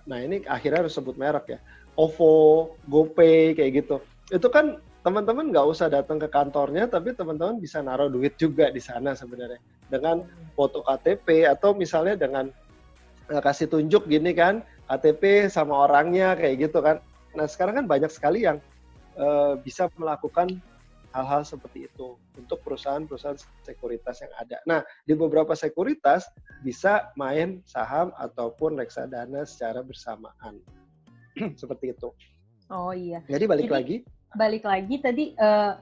Speaker 3: Nah ini akhirnya harus sebut merek ya, OVO, GoPay kayak gitu. Itu kan teman-teman nggak usah datang ke kantornya, tapi teman-teman bisa naruh duit juga di sana sebenarnya dengan foto KTP atau misalnya dengan kasih tunjuk gini kan, KTP sama orangnya kayak gitu kan. Nah sekarang kan banyak sekali yang bisa melakukan hal-hal seperti itu untuk perusahaan-perusahaan sekuritas yang ada. Nah, di beberapa sekuritas bisa main saham ataupun reksadana secara bersamaan. Seperti itu.
Speaker 2: Oh iya.
Speaker 3: Jadi balik lagi
Speaker 2: tadi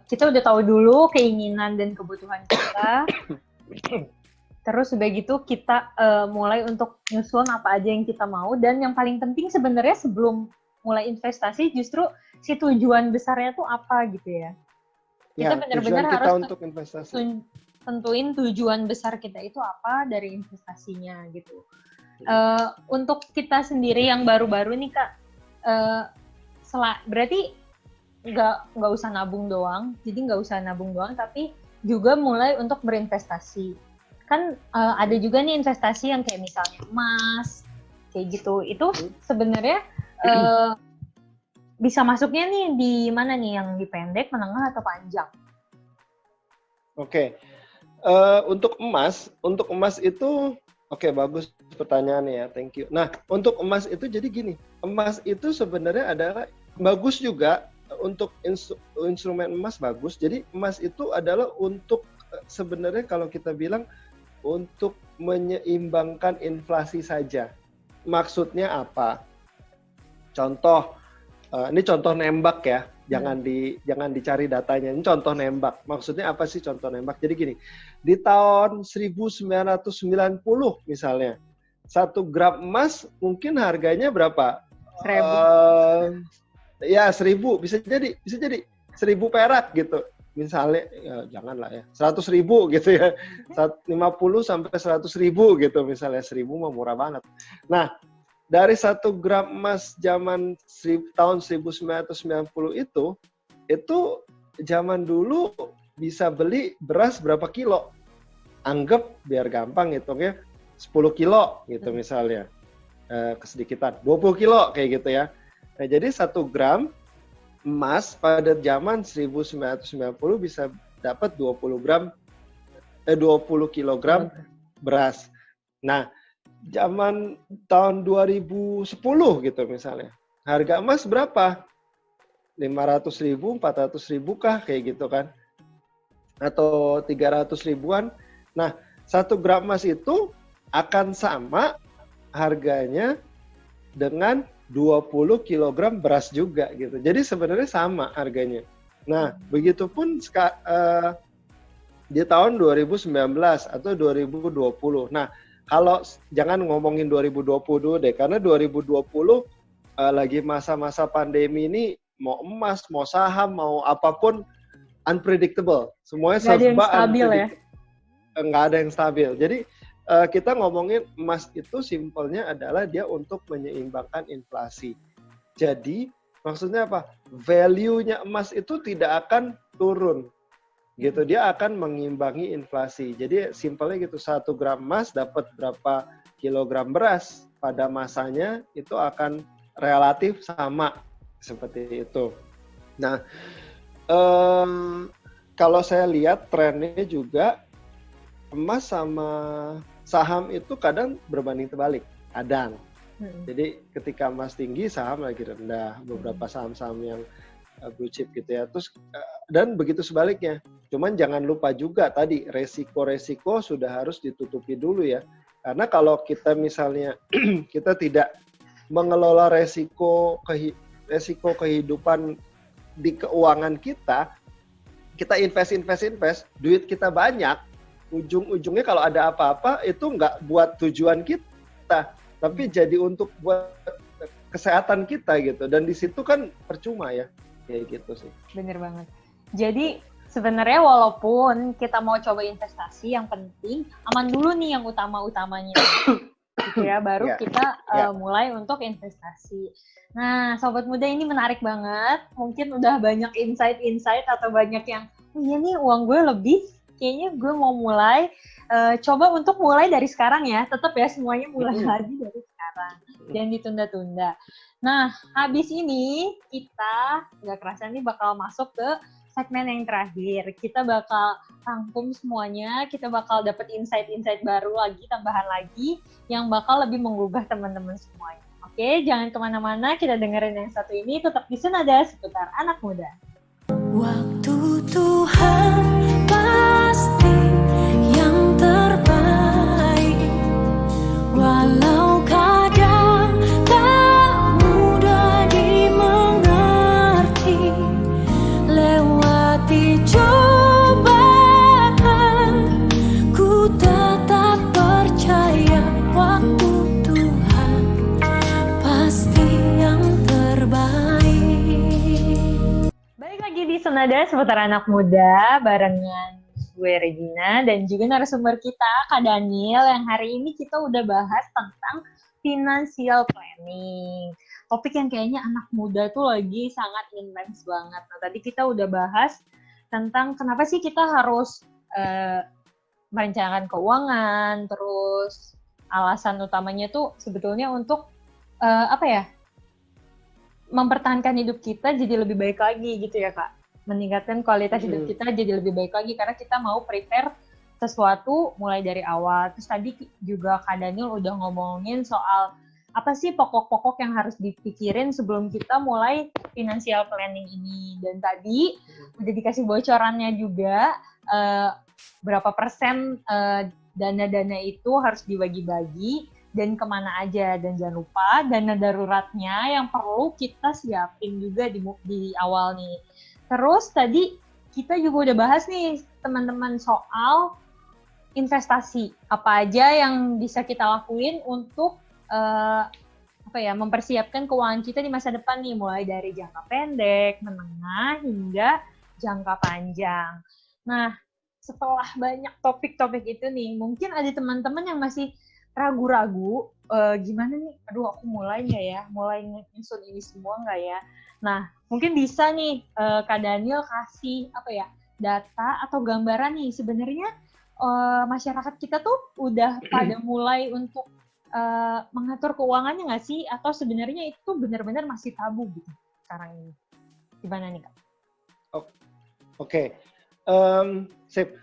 Speaker 2: kita udah tahu dulu keinginan dan kebutuhan kita. Terus udah gitu kita mulai untuk nyusun apa aja yang kita mau, dan yang paling penting sebenarnya sebelum mulai investasi justru si tujuan besarnya tuh apa gitu ya. Kita benar-benar harus
Speaker 3: untuk investasi.
Speaker 2: Tentuin tujuan besar kita itu apa dari investasinya gitu. Untuk kita sendiri yang baru-baru nih Kak, berarti nggak usah nabung doang. Jadi nggak usah nabung doang, tapi juga mulai untuk berinvestasi. Kan ada juga nih investasi yang kayak misalnya emas, kayak gitu. Itu sebenarnya bisa masuknya nih di mana nih, yang di pendek, menengah, atau panjang?
Speaker 3: Oke. Untuk emas itu oke, bagus pertanyaannya ya, thank you. Nah, untuk emas itu jadi gini, emas itu sebenarnya adalah bagus juga untuk instrumen emas bagus. Jadi emas itu adalah untuk sebenarnya kalau kita bilang untuk menyeimbangkan inflasi saja. Maksudnya apa? Contoh, ini contoh nembak ya, jangan dicari datanya. Ini contoh nembak. Maksudnya apa sih contoh nembak? Jadi gini, di tahun 1990 misalnya, 1 gram emas mungkin harganya berapa?
Speaker 2: 1.000.
Speaker 3: Ya 1.000, bisa jadi 1.000 perak gitu. Misalnya, ya janganlah ya, 100.000 gitu ya, 50 sampai 100.000 gitu misalnya, 1.000 mah murah banget. Nah, dari 1 gram emas zaman tahun 1990 itu zaman dulu bisa beli beras berapa kilo? Anggap biar gampang hitungnya 10 kilo gitu misalnya, kesedikitan 20 kilo kayak gitu ya. Nah, jadi 1 gram emas pada zaman 1990 bisa dapat 20 kilogram beras. Nah, zaman tahun 2010 gitu misalnya, harga emas berapa? 500.000, 400.000 kah kayak gitu kan? Atau 300 ribuan. Nah, 1 gram emas itu akan sama harganya dengan 20 kilogram beras juga gitu. Jadi sebenarnya sama harganya. Nah, begitupun di tahun 2019 atau 2020. Nah, kalau jangan ngomongin 2020 dulu deh, karena 2020 lagi masa-masa pandemi ini, mau emas, mau saham, mau apapun unpredictable. Semuanya serba unpredictable. Nggak ada yang stabil. Jadi kita ngomongin emas itu simpelnya adalah dia untuk menyeimbangkan inflasi. Jadi maksudnya apa? Value-nya emas itu tidak akan turun. Gitu, dia akan mengimbangi inflasi. Jadi simpelnya gitu, 1 gram emas dapat berapa kilogram beras pada masanya itu akan relatif sama seperti itu. Nah, kalau saya lihat trennya juga emas sama saham itu kadang berbanding terbalik, kadang. Jadi ketika emas tinggi, saham lagi rendah. Beberapa saham-saham yang blue chip gitu ya. Terus dan begitu sebaliknya. Cuman jangan lupa juga tadi resiko-resiko sudah harus ditutupi dulu ya. Karena kalau kita misalnya kita tidak mengelola resiko kehidupan di keuangan kita invest, duit kita banyak, ujung-ujungnya kalau ada apa-apa itu nggak buat tujuan kita, tapi jadi untuk buat kesehatan kita gitu. Dan di situ kan percuma ya, kayak gitu sih.
Speaker 2: Bener banget. Jadi sebenarnya walaupun kita mau coba investasi, yang penting aman dulu nih yang utama-utamanya. Gitu ya, baru kita mulai untuk investasi. Nah, Sobat Muda, ini menarik banget. Mungkin udah banyak insight-insight atau banyak yang, iya nih uang gue lebih, kayaknya gue mau mulai. Coba untuk mulai dari sekarang ya, tetap ya semuanya mulai lagi dari sekarang. Jangan ditunda-tunda. Nah, habis ini kita nggak kerasa nih bakal masuk ke segmen yang terakhir. Kita bakal rangkum semuanya, kita bakal dapet insight-insight baru lagi, tambahan lagi, yang bakal lebih menggugah teman-teman semuanya. Oke, jangan kemana-mana, kita dengerin yang satu ini, tetap di Senada seputar anak muda.
Speaker 4: Waktu Tuhan pasti yang terbaik, walau kadang tak mudah dimengerti. Lewati cobaan, ku tetap percaya waktu Tuhan pasti yang terbaik.
Speaker 2: Balik lagi di Senada seputar anak muda barengan gue Regina dan juga narasumber kita Kak Daniel, yang hari ini kita udah bahas tentang financial planning. topik yang kayaknya anak muda tuh lagi sangat intens banget. Nah, tadi kita udah bahas tentang kenapa sih kita harus merencanakan keuangan, terus alasan utamanya tuh sebetulnya untuk mempertahankan hidup kita jadi lebih baik lagi gitu ya Kak. Meningkatkan kualitas hidup kita jadi lebih baik lagi karena kita mau prepare sesuatu mulai dari awal. Terus tadi juga Kak Daniel udah ngomongin soal apa sih pokok-pokok yang harus dipikirin sebelum kita mulai financial planning ini. Dan tadi udah dikasih bocorannya juga berapa persen dana-dana itu harus dibagi-bagi dan kemana aja. Dan jangan lupa dana daruratnya yang perlu kita siapin juga di awal nih. Terus tadi kita juga udah bahas nih teman-teman soal investasi. Apa aja yang bisa kita lakuin untuk mempersiapkan keuangan kita di masa depan nih, mulai dari jangka pendek, menengah, hingga jangka panjang. Nah, setelah banyak topik-topik itu nih, mungkin ada teman-teman yang masih ragu-ragu, gimana nih, aduh aku mulai nggak ya, mulai nyusun ini semua nggak ya. Nah, mungkin bisa nih Kak Daniel kasih data atau gambaran nih, sebenarnya masyarakat kita tuh udah pada mulai untuk mengatur keuangannya nggak sih? Atau sebenarnya itu benar-benar masih tabu gitu sekarang ini? Gimana nih Kak?
Speaker 3: Oke. Sip.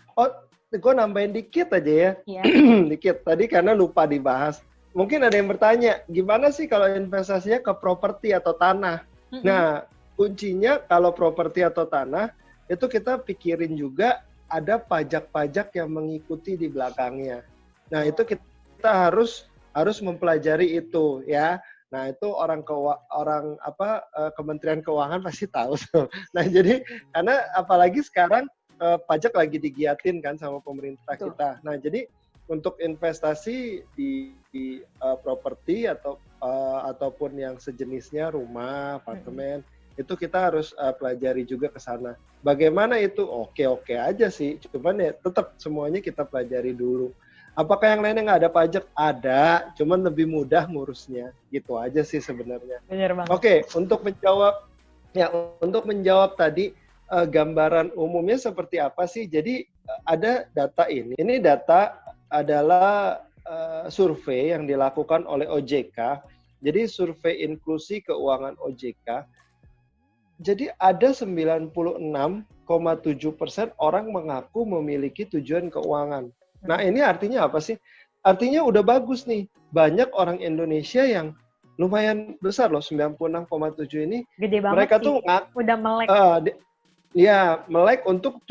Speaker 3: Gue nambahin dikit aja ya.
Speaker 2: Yeah.
Speaker 3: Dikit. Tadi karena lupa dibahas. Mungkin ada yang bertanya, gimana sih kalau investasinya ke properti atau tanah? Nah, kuncinya kalau properti atau tanah, itu kita pikirin juga ada pajak-pajak yang mengikuti di belakangnya. Nah, itu kita harus mempelajari itu ya. Nah, itu Kementerian Keuangan pasti tahu. Nah, jadi karena apalagi sekarang pajak lagi digiatin kan sama pemerintah kita. Nah, jadi untuk investasi di properti ataupun yang sejenisnya, rumah, apartemen, itu kita harus pelajari juga ke sana. Bagaimana itu? Oke aja sih, cuman ya tetap semuanya kita pelajari dulu. Apakah yang lainnya nggak ada pajak? Ada, cuman lebih mudah ngurusnya. Gitu aja sih sebenarnya.
Speaker 2: Benar banget.
Speaker 3: Oke, untuk menjawab tadi, gambaran umumnya seperti apa sih? Jadi ada data ini. Ini data adalah survei yang dilakukan oleh OJK. Jadi survei inklusi keuangan OJK. Jadi ada 96,7% orang mengaku memiliki tujuan keuangan. Nah, ini artinya apa sih? Artinya udah bagus nih. Banyak orang Indonesia yang lumayan besar loh, 96,7 ini.
Speaker 2: Gede banget
Speaker 3: mereka
Speaker 2: sih.
Speaker 3: Tuh
Speaker 2: udah melek.
Speaker 3: Melek untuk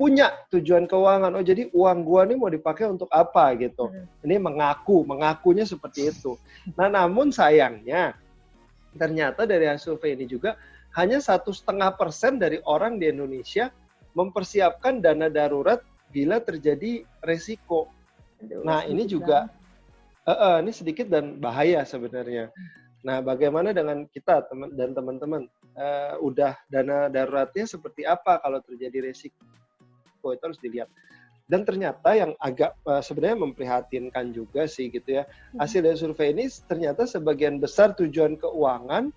Speaker 3: punya tujuan keuangan. Oh, jadi uang gua nih mau dipakai untuk apa gitu. Ini mengakunya seperti itu. Nah, namun sayangnya ternyata dari hasil survei ini juga hanya 1,5% dari orang di Indonesia mempersiapkan dana darurat bila terjadi resiko. Nah, ini juga ini sedikit dan bahaya sebenarnya. Nah, bagaimana dengan kita dan teman-teman? Udah dana daruratnya seperti apa kalau terjadi resiko? Itu harus dilihat. Dan ternyata yang agak sebenarnya memprihatinkan juga sih gitu ya. Hasil dari survei ini ternyata sebagian besar tujuan keuangan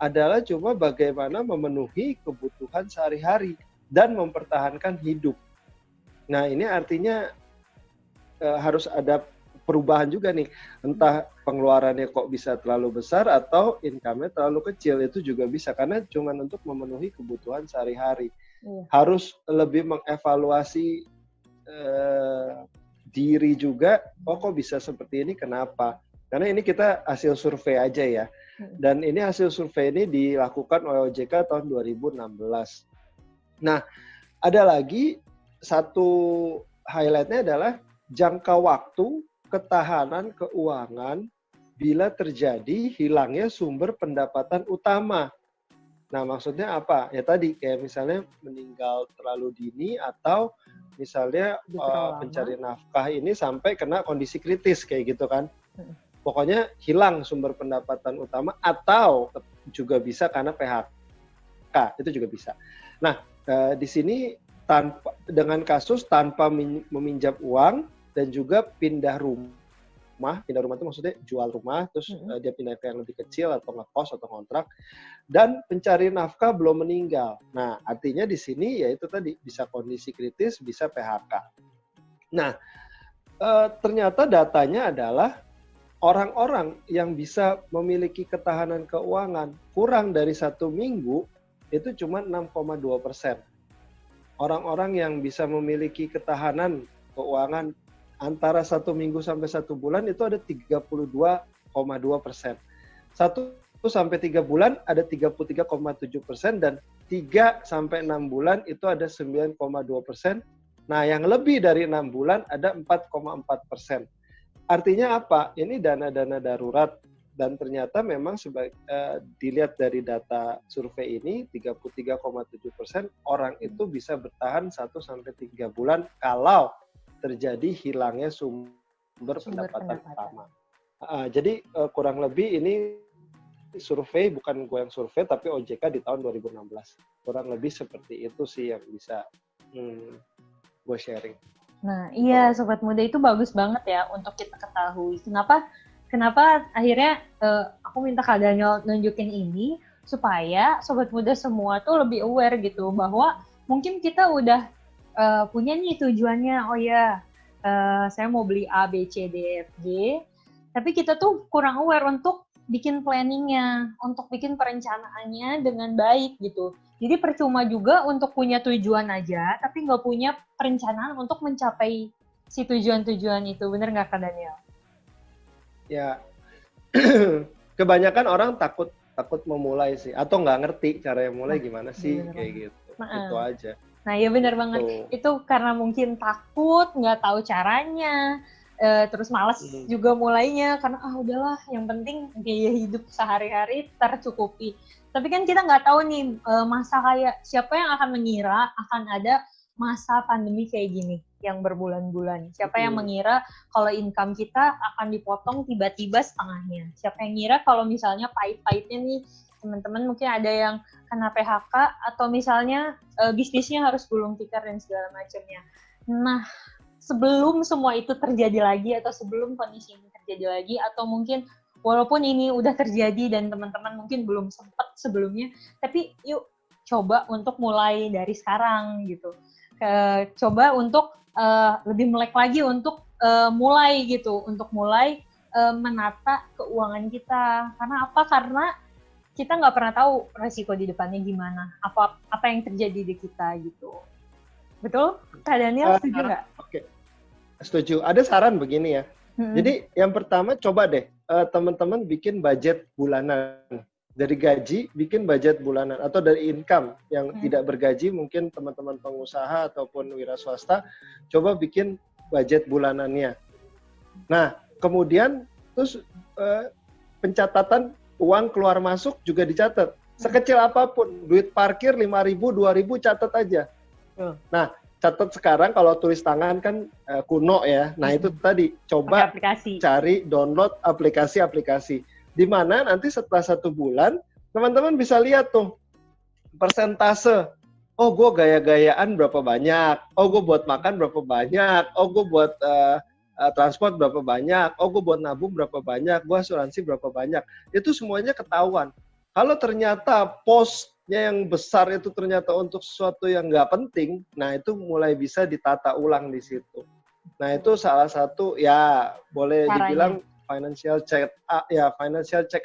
Speaker 3: adalah cuma bagaimana memenuhi kebutuhan sehari-hari dan mempertahankan hidup. Nah, ini artinya harus ada perubahan juga nih. Entah pengeluarannya kok bisa terlalu besar atau income-nya terlalu kecil, itu juga bisa. Karena cuma untuk memenuhi kebutuhan sehari-hari. Harus lebih mengevaluasi diri juga, kok bisa seperti ini, kenapa? Karena ini kita hasil survei aja ya. Dan ini hasil survei ini dilakukan oleh OJK tahun 2016. Nah, ada lagi satu highlight-nya adalah jangka waktu ketahanan keuangan bila terjadi hilangnya sumber pendapatan utama. Nah, maksudnya apa? Ya tadi, kayak misalnya meninggal terlalu dini atau misalnya pencari nafkah ini sampai kena kondisi kritis kayak gitu kan. Pokoknya hilang sumber pendapatan utama atau juga bisa karena PHK, itu juga bisa. Nah, di sini dengan kasus tanpa meminjam uang dan juga pindah rumah pindah rumah itu maksudnya jual rumah, terus dia pindah ke yang lebih kecil atau ngekos atau kontrak, dan pencari nafkah belum meninggal. Nah, artinya di sini ya itu tadi bisa kondisi kritis, bisa PHK. Nah, ternyata datanya adalah orang-orang yang bisa memiliki ketahanan keuangan kurang dari 1 minggu itu cuma 6,2%. Orang-orang yang bisa memiliki ketahanan keuangan antara 1 minggu sampai 1 bulan itu ada 32,2%. 1 sampai 3 bulan ada 33,7% dan 3 sampai 6 bulan itu ada 9,2%. Nah, yang lebih dari 6 bulan ada 4,4%. Artinya apa? Ini dana-dana darurat dan ternyata memang dilihat dari data survei ini 33,7% orang itu bisa bertahan 1 sampai 3 bulan kalau terjadi hilangnya sumber pendapatan utama. Jadi kurang lebih ini survei, bukan gue yang survei, tapi OJK di tahun 2016. Kurang lebih seperti itu sih yang bisa gue sharing.
Speaker 2: Nah, iya Sobat Muda itu bagus banget ya untuk kita ketahui. Kenapa akhirnya aku minta Kak Daniel nunjukin ini supaya Sobat Muda semua tuh lebih aware gitu bahwa mungkin kita udah punya nih tujuannya, oh ya saya mau beli A, B, C, D, F, G, tapi kita tuh kurang aware untuk bikin planningnya, untuk bikin perencanaannya dengan baik gitu. Jadi percuma juga untuk punya tujuan aja, tapi nggak punya perencanaan untuk mencapai si tujuan-tujuan itu. Bener nggak Kak Daniel?
Speaker 3: Ya, kebanyakan orang takut memulai sih, atau nggak ngerti cara yang mulai gimana sih, kayak gitu. Itu aja.
Speaker 2: Nah, ya benar banget. Itu karena mungkin takut, nggak tahu caranya, terus malas juga mulainya, karena udahlah, yang penting gaya hidup sehari-hari tercukupi. Tapi kan kita nggak tahu nih, masa kayak siapa yang akan mengira akan ada masa pandemi kayak gini, yang berbulan-bulan. Siapa yang mengira kalau income kita akan dipotong tiba-tiba setengahnya. Siapa yang ngira kalau misalnya pahit-pahitnya nih, teman-teman mungkin ada yang kena PHK atau misalnya bisnisnya harus gulung tikar dan segala macamnya. Nah, sebelum semua itu terjadi lagi atau sebelum kondisi ini terjadi lagi atau mungkin walaupun ini udah terjadi dan teman-teman mungkin belum sempat sebelumnya, tapi yuk coba untuk mulai dari sekarang gitu. Coba untuk lebih melek lagi untuk mulai gitu, untuk mulai menata keuangan kita. Karena apa? Karena kita nggak pernah tahu resiko di depannya gimana, apa yang terjadi di kita gitu. Betul? Kak Daniel setuju nggak?
Speaker 3: Oke, setuju. Ada saran begini ya. Jadi yang pertama coba deh teman-teman bikin budget bulanan. Dari gaji bikin budget bulanan atau dari income yang tidak bergaji, mungkin teman-teman pengusaha ataupun wira swasta coba bikin budget bulanannya. Nah, kemudian terus pencatatan uang keluar masuk juga dicatat. Sekecil apapun, duit parkir 5.000, 2.000 catat aja. Nah, catat sekarang kalau tulis tangan kan kuno ya. Nah, itu tadi coba cari download aplikasi-aplikasi. Di mana nanti setelah 1 bulan, teman-teman bisa lihat tuh persentase. Oh, gue gaya-gayaan berapa banyak. Oh, gue buat makan berapa banyak. Oh, gue buat transport berapa banyak. Oh, gue buat nabung berapa banyak. Gue asuransi berapa banyak. Itu semuanya ketahuan. Kalau ternyata posnya yang besar itu ternyata untuk sesuatu yang nggak penting, nah itu mulai bisa ditata ulang di situ. Nah, itu salah satu ya boleh dibilang financial check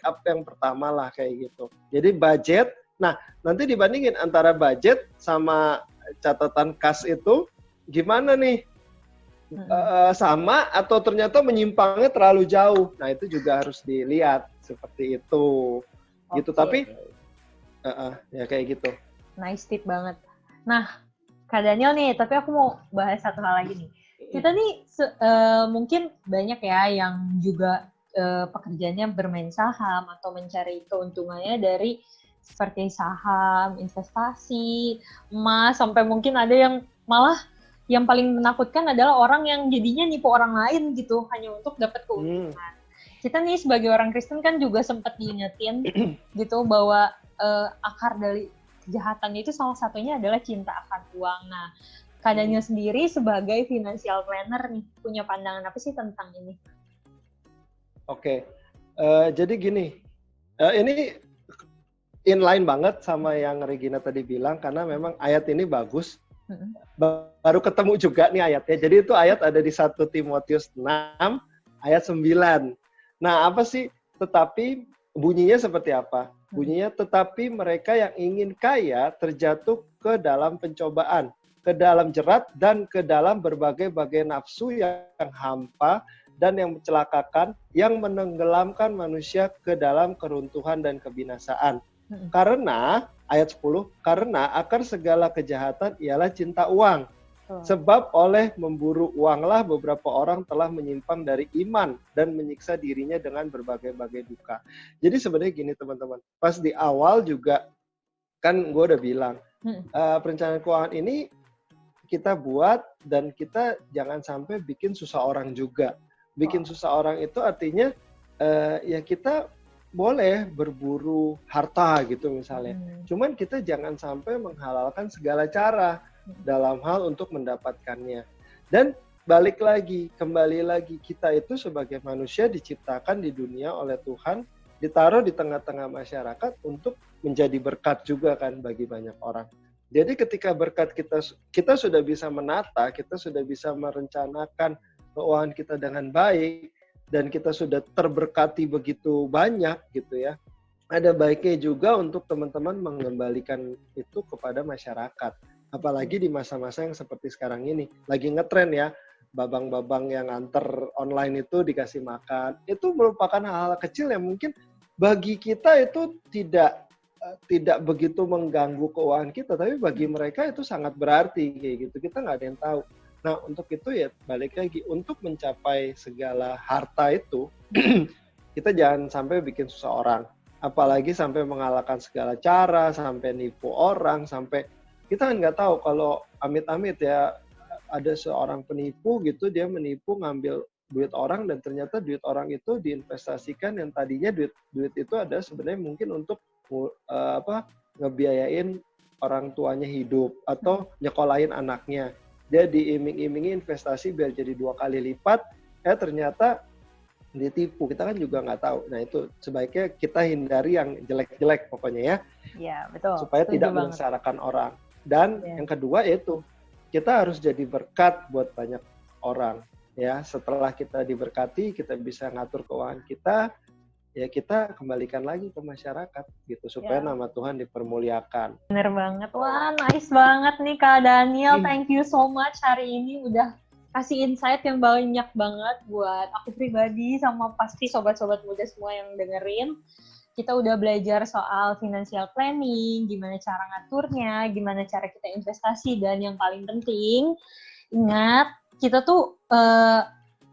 Speaker 3: up yang pertama lah kayak gitu. Jadi budget, nah nanti dibandingin antara budget sama catatan kas itu gimana nih, sama atau ternyata menyimpangnya terlalu jauh. Nah itu juga harus dilihat seperti itu, gitu. Tapi ya kayak gitu.
Speaker 2: Nice tip banget. Nah Kak Daniel nih, tapi aku mau bahas satu hal lagi nih. Kita nih mungkin banyak ya yang juga pekerjaannya bermain saham atau mencari keuntungannya dari seperti saham, investasi, emas, sampai mungkin ada yang malah yang paling menakutkan adalah orang yang jadinya nipu orang lain gitu hanya untuk dapat keuntungan. Kita nih sebagai orang Kristen kan juga sempat diingetin gitu bahwa akar dari kejahatan itu salah satunya adalah cinta akan uang. Nah, Kak Daniel sendiri sebagai financial planner nih, punya pandangan apa sih tentang ini?
Speaker 3: Oke. Jadi gini, ini inline banget sama yang Regina tadi bilang, karena memang ayat ini bagus. Baru ketemu juga nih ayatnya. Jadi itu ayat ada di 1 Timotius 6 ayat 9. Nah, apa sih? Tetapi bunyinya seperti apa? Bunyinya, tetapi mereka yang ingin kaya terjatuh ke dalam pencobaan, ke dalam jerat, dan ke dalam berbagai-bagai nafsu yang hampa dan yang mencelakakan, yang menenggelamkan manusia ke dalam keruntuhan dan kebinasaan. Karena, ayat 10, karena akar segala kejahatan ialah cinta uang. Sebab oleh memburu uanglah beberapa orang telah menyimpang dari iman dan menyiksa dirinya dengan berbagai-bagai duka. Jadi sebenarnya gini teman-teman, pas di awal juga kan gue udah bilang, perencanaan keuangan ini kita buat dan kita jangan sampai bikin susah orang juga. Bikin susah orang itu artinya ya kita boleh berburu harta gitu misalnya. Cuman kita jangan sampai menghalalkan segala cara dalam hal untuk mendapatkannya. Dan kembali lagi, kita itu sebagai manusia diciptakan di dunia oleh Tuhan, ditaruh di tengah-tengah masyarakat untuk menjadi berkat juga kan bagi banyak orang. Jadi ketika berkat kita sudah bisa menata, kita sudah bisa merencanakan keuangan kita dengan baik, dan kita sudah terberkati begitu banyak gitu ya. Ada baiknya juga untuk teman-teman mengembalikan itu kepada masyarakat. Apalagi di masa-masa yang seperti sekarang ini. Lagi ngetren ya, babang-babang yang antar online itu dikasih makan. Itu merupakan hal-hal kecil yang mungkin bagi kita itu tidak begitu mengganggu keuangan kita, tapi bagi mereka itu sangat berarti kayak gitu. Kita nggak ada yang tahu. Nah, untuk itu ya balik lagi, untuk mencapai segala harta itu, kita jangan sampai bikin susah orang. Apalagi sampai mengalahkan segala cara, sampai nipu orang, sampai kita kan nggak tahu kalau amit-amit ya ada seorang penipu gitu, dia menipu ngambil duit orang dan ternyata duit orang itu diinvestasikan yang tadinya duit itu ada sebenarnya mungkin untuk ngebiayain orang tuanya hidup atau nyekolahin anaknya. Dia diiming-imingi investasi biar jadi 2 kali lipat, ternyata ditipu. Kita kan juga nggak tahu. Nah itu sebaiknya kita hindari yang jelek-jelek pokoknya ya.
Speaker 2: Iya, betul.
Speaker 3: Supaya tidak menyengsarakan orang. Dan yang kedua yaitu kita harus jadi berkat buat banyak orang. Ya, setelah kita diberkati, kita bisa ngatur keuangan kita, ya kita kembalikan lagi ke masyarakat gitu supaya nama Tuhan dipermuliakan.
Speaker 2: Bener banget. Wah, nice banget nih Kak Daniel. Thank you so much hari ini udah kasih insight yang banyak banget buat aku pribadi sama pasti sobat-sobat muda semua yang dengerin. Kita udah belajar soal financial planning, gimana cara ngaturnya, gimana cara kita investasi, dan yang paling penting, ingat, kita tuh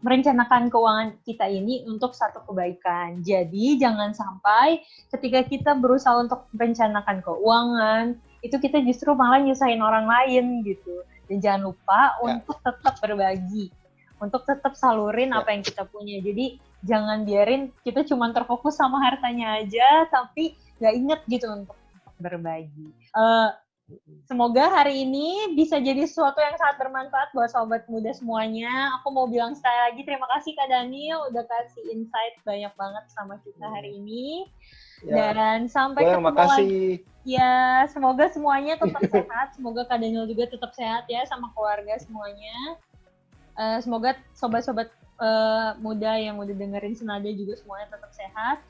Speaker 2: merencanakan keuangan kita ini untuk satu kebaikan. Jadi, jangan sampai ketika kita berusaha untuk merencanakan keuangan, itu kita justru malah nyusahin orang lain gitu. Dan jangan lupa untuk tetap berbagi, untuk tetap salurin apa yang kita punya. Jadi, jangan biarin kita cuma terfokus sama hartanya aja, tapi nggak inget gitu untuk berbagi. Semoga hari ini bisa jadi sesuatu yang sangat bermanfaat buat sobat muda semuanya. Aku mau bilang sekali lagi terima kasih Kak Daniel udah kasih insight banyak banget sama kita hari ini. Dan sampai ketemu lagi. Ya, semoga semuanya tetap sehat. Semoga Kak Daniel juga tetap sehat ya sama keluarga semuanya. Semoga sobat-sobat muda yang udah dengerin Senada juga semuanya tetap sehat.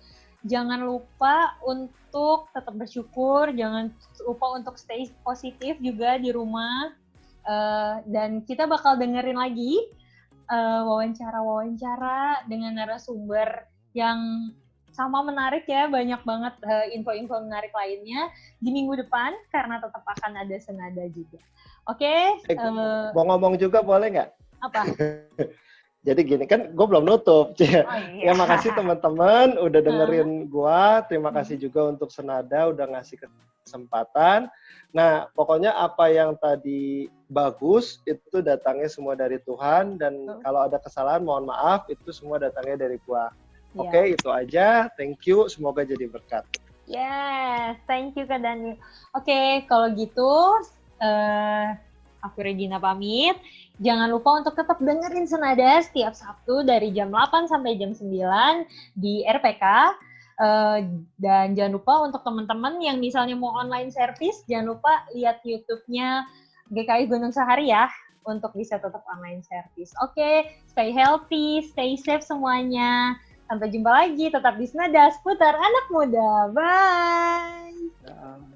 Speaker 2: Jangan lupa untuk tetap bersyukur, jangan lupa untuk stay positif juga di rumah. Dan kita bakal dengerin lagi wawancara-wawancara dengan narasumber yang sama menarik ya, banyak banget info-info menarik lainnya di minggu depan karena tetap akan ada Senada juga. Oke?
Speaker 3: Mau ngomong juga boleh nggak?
Speaker 2: Apa?
Speaker 3: Jadi gini, kan gue belum nutup.
Speaker 2: Iya.
Speaker 3: Ya makasih teman-teman udah dengerin gue. Terima kasih juga untuk Senada udah ngasih kesempatan. Nah, pokoknya apa yang tadi bagus itu datangnya semua dari Tuhan. Dan kalau ada kesalahan mohon maaf, itu semua datangnya dari gue. Oke, itu aja. Thank you. Semoga jadi berkat.
Speaker 2: Yes, thank you Kak Daniel. Oke, kalau gitu Aku Regina pamit. Jangan lupa untuk tetap dengerin Senada setiap Sabtu dari jam 8 sampai jam 9 di RPK. Dan jangan lupa untuk teman-teman yang misalnya mau online service, jangan lupa lihat YouTube-nya GKI Gunung Sahari ya, untuk bisa tetap online service. Oke, stay healthy, stay safe semuanya. Sampai jumpa lagi, tetap di Senada seputar anak muda. Bye!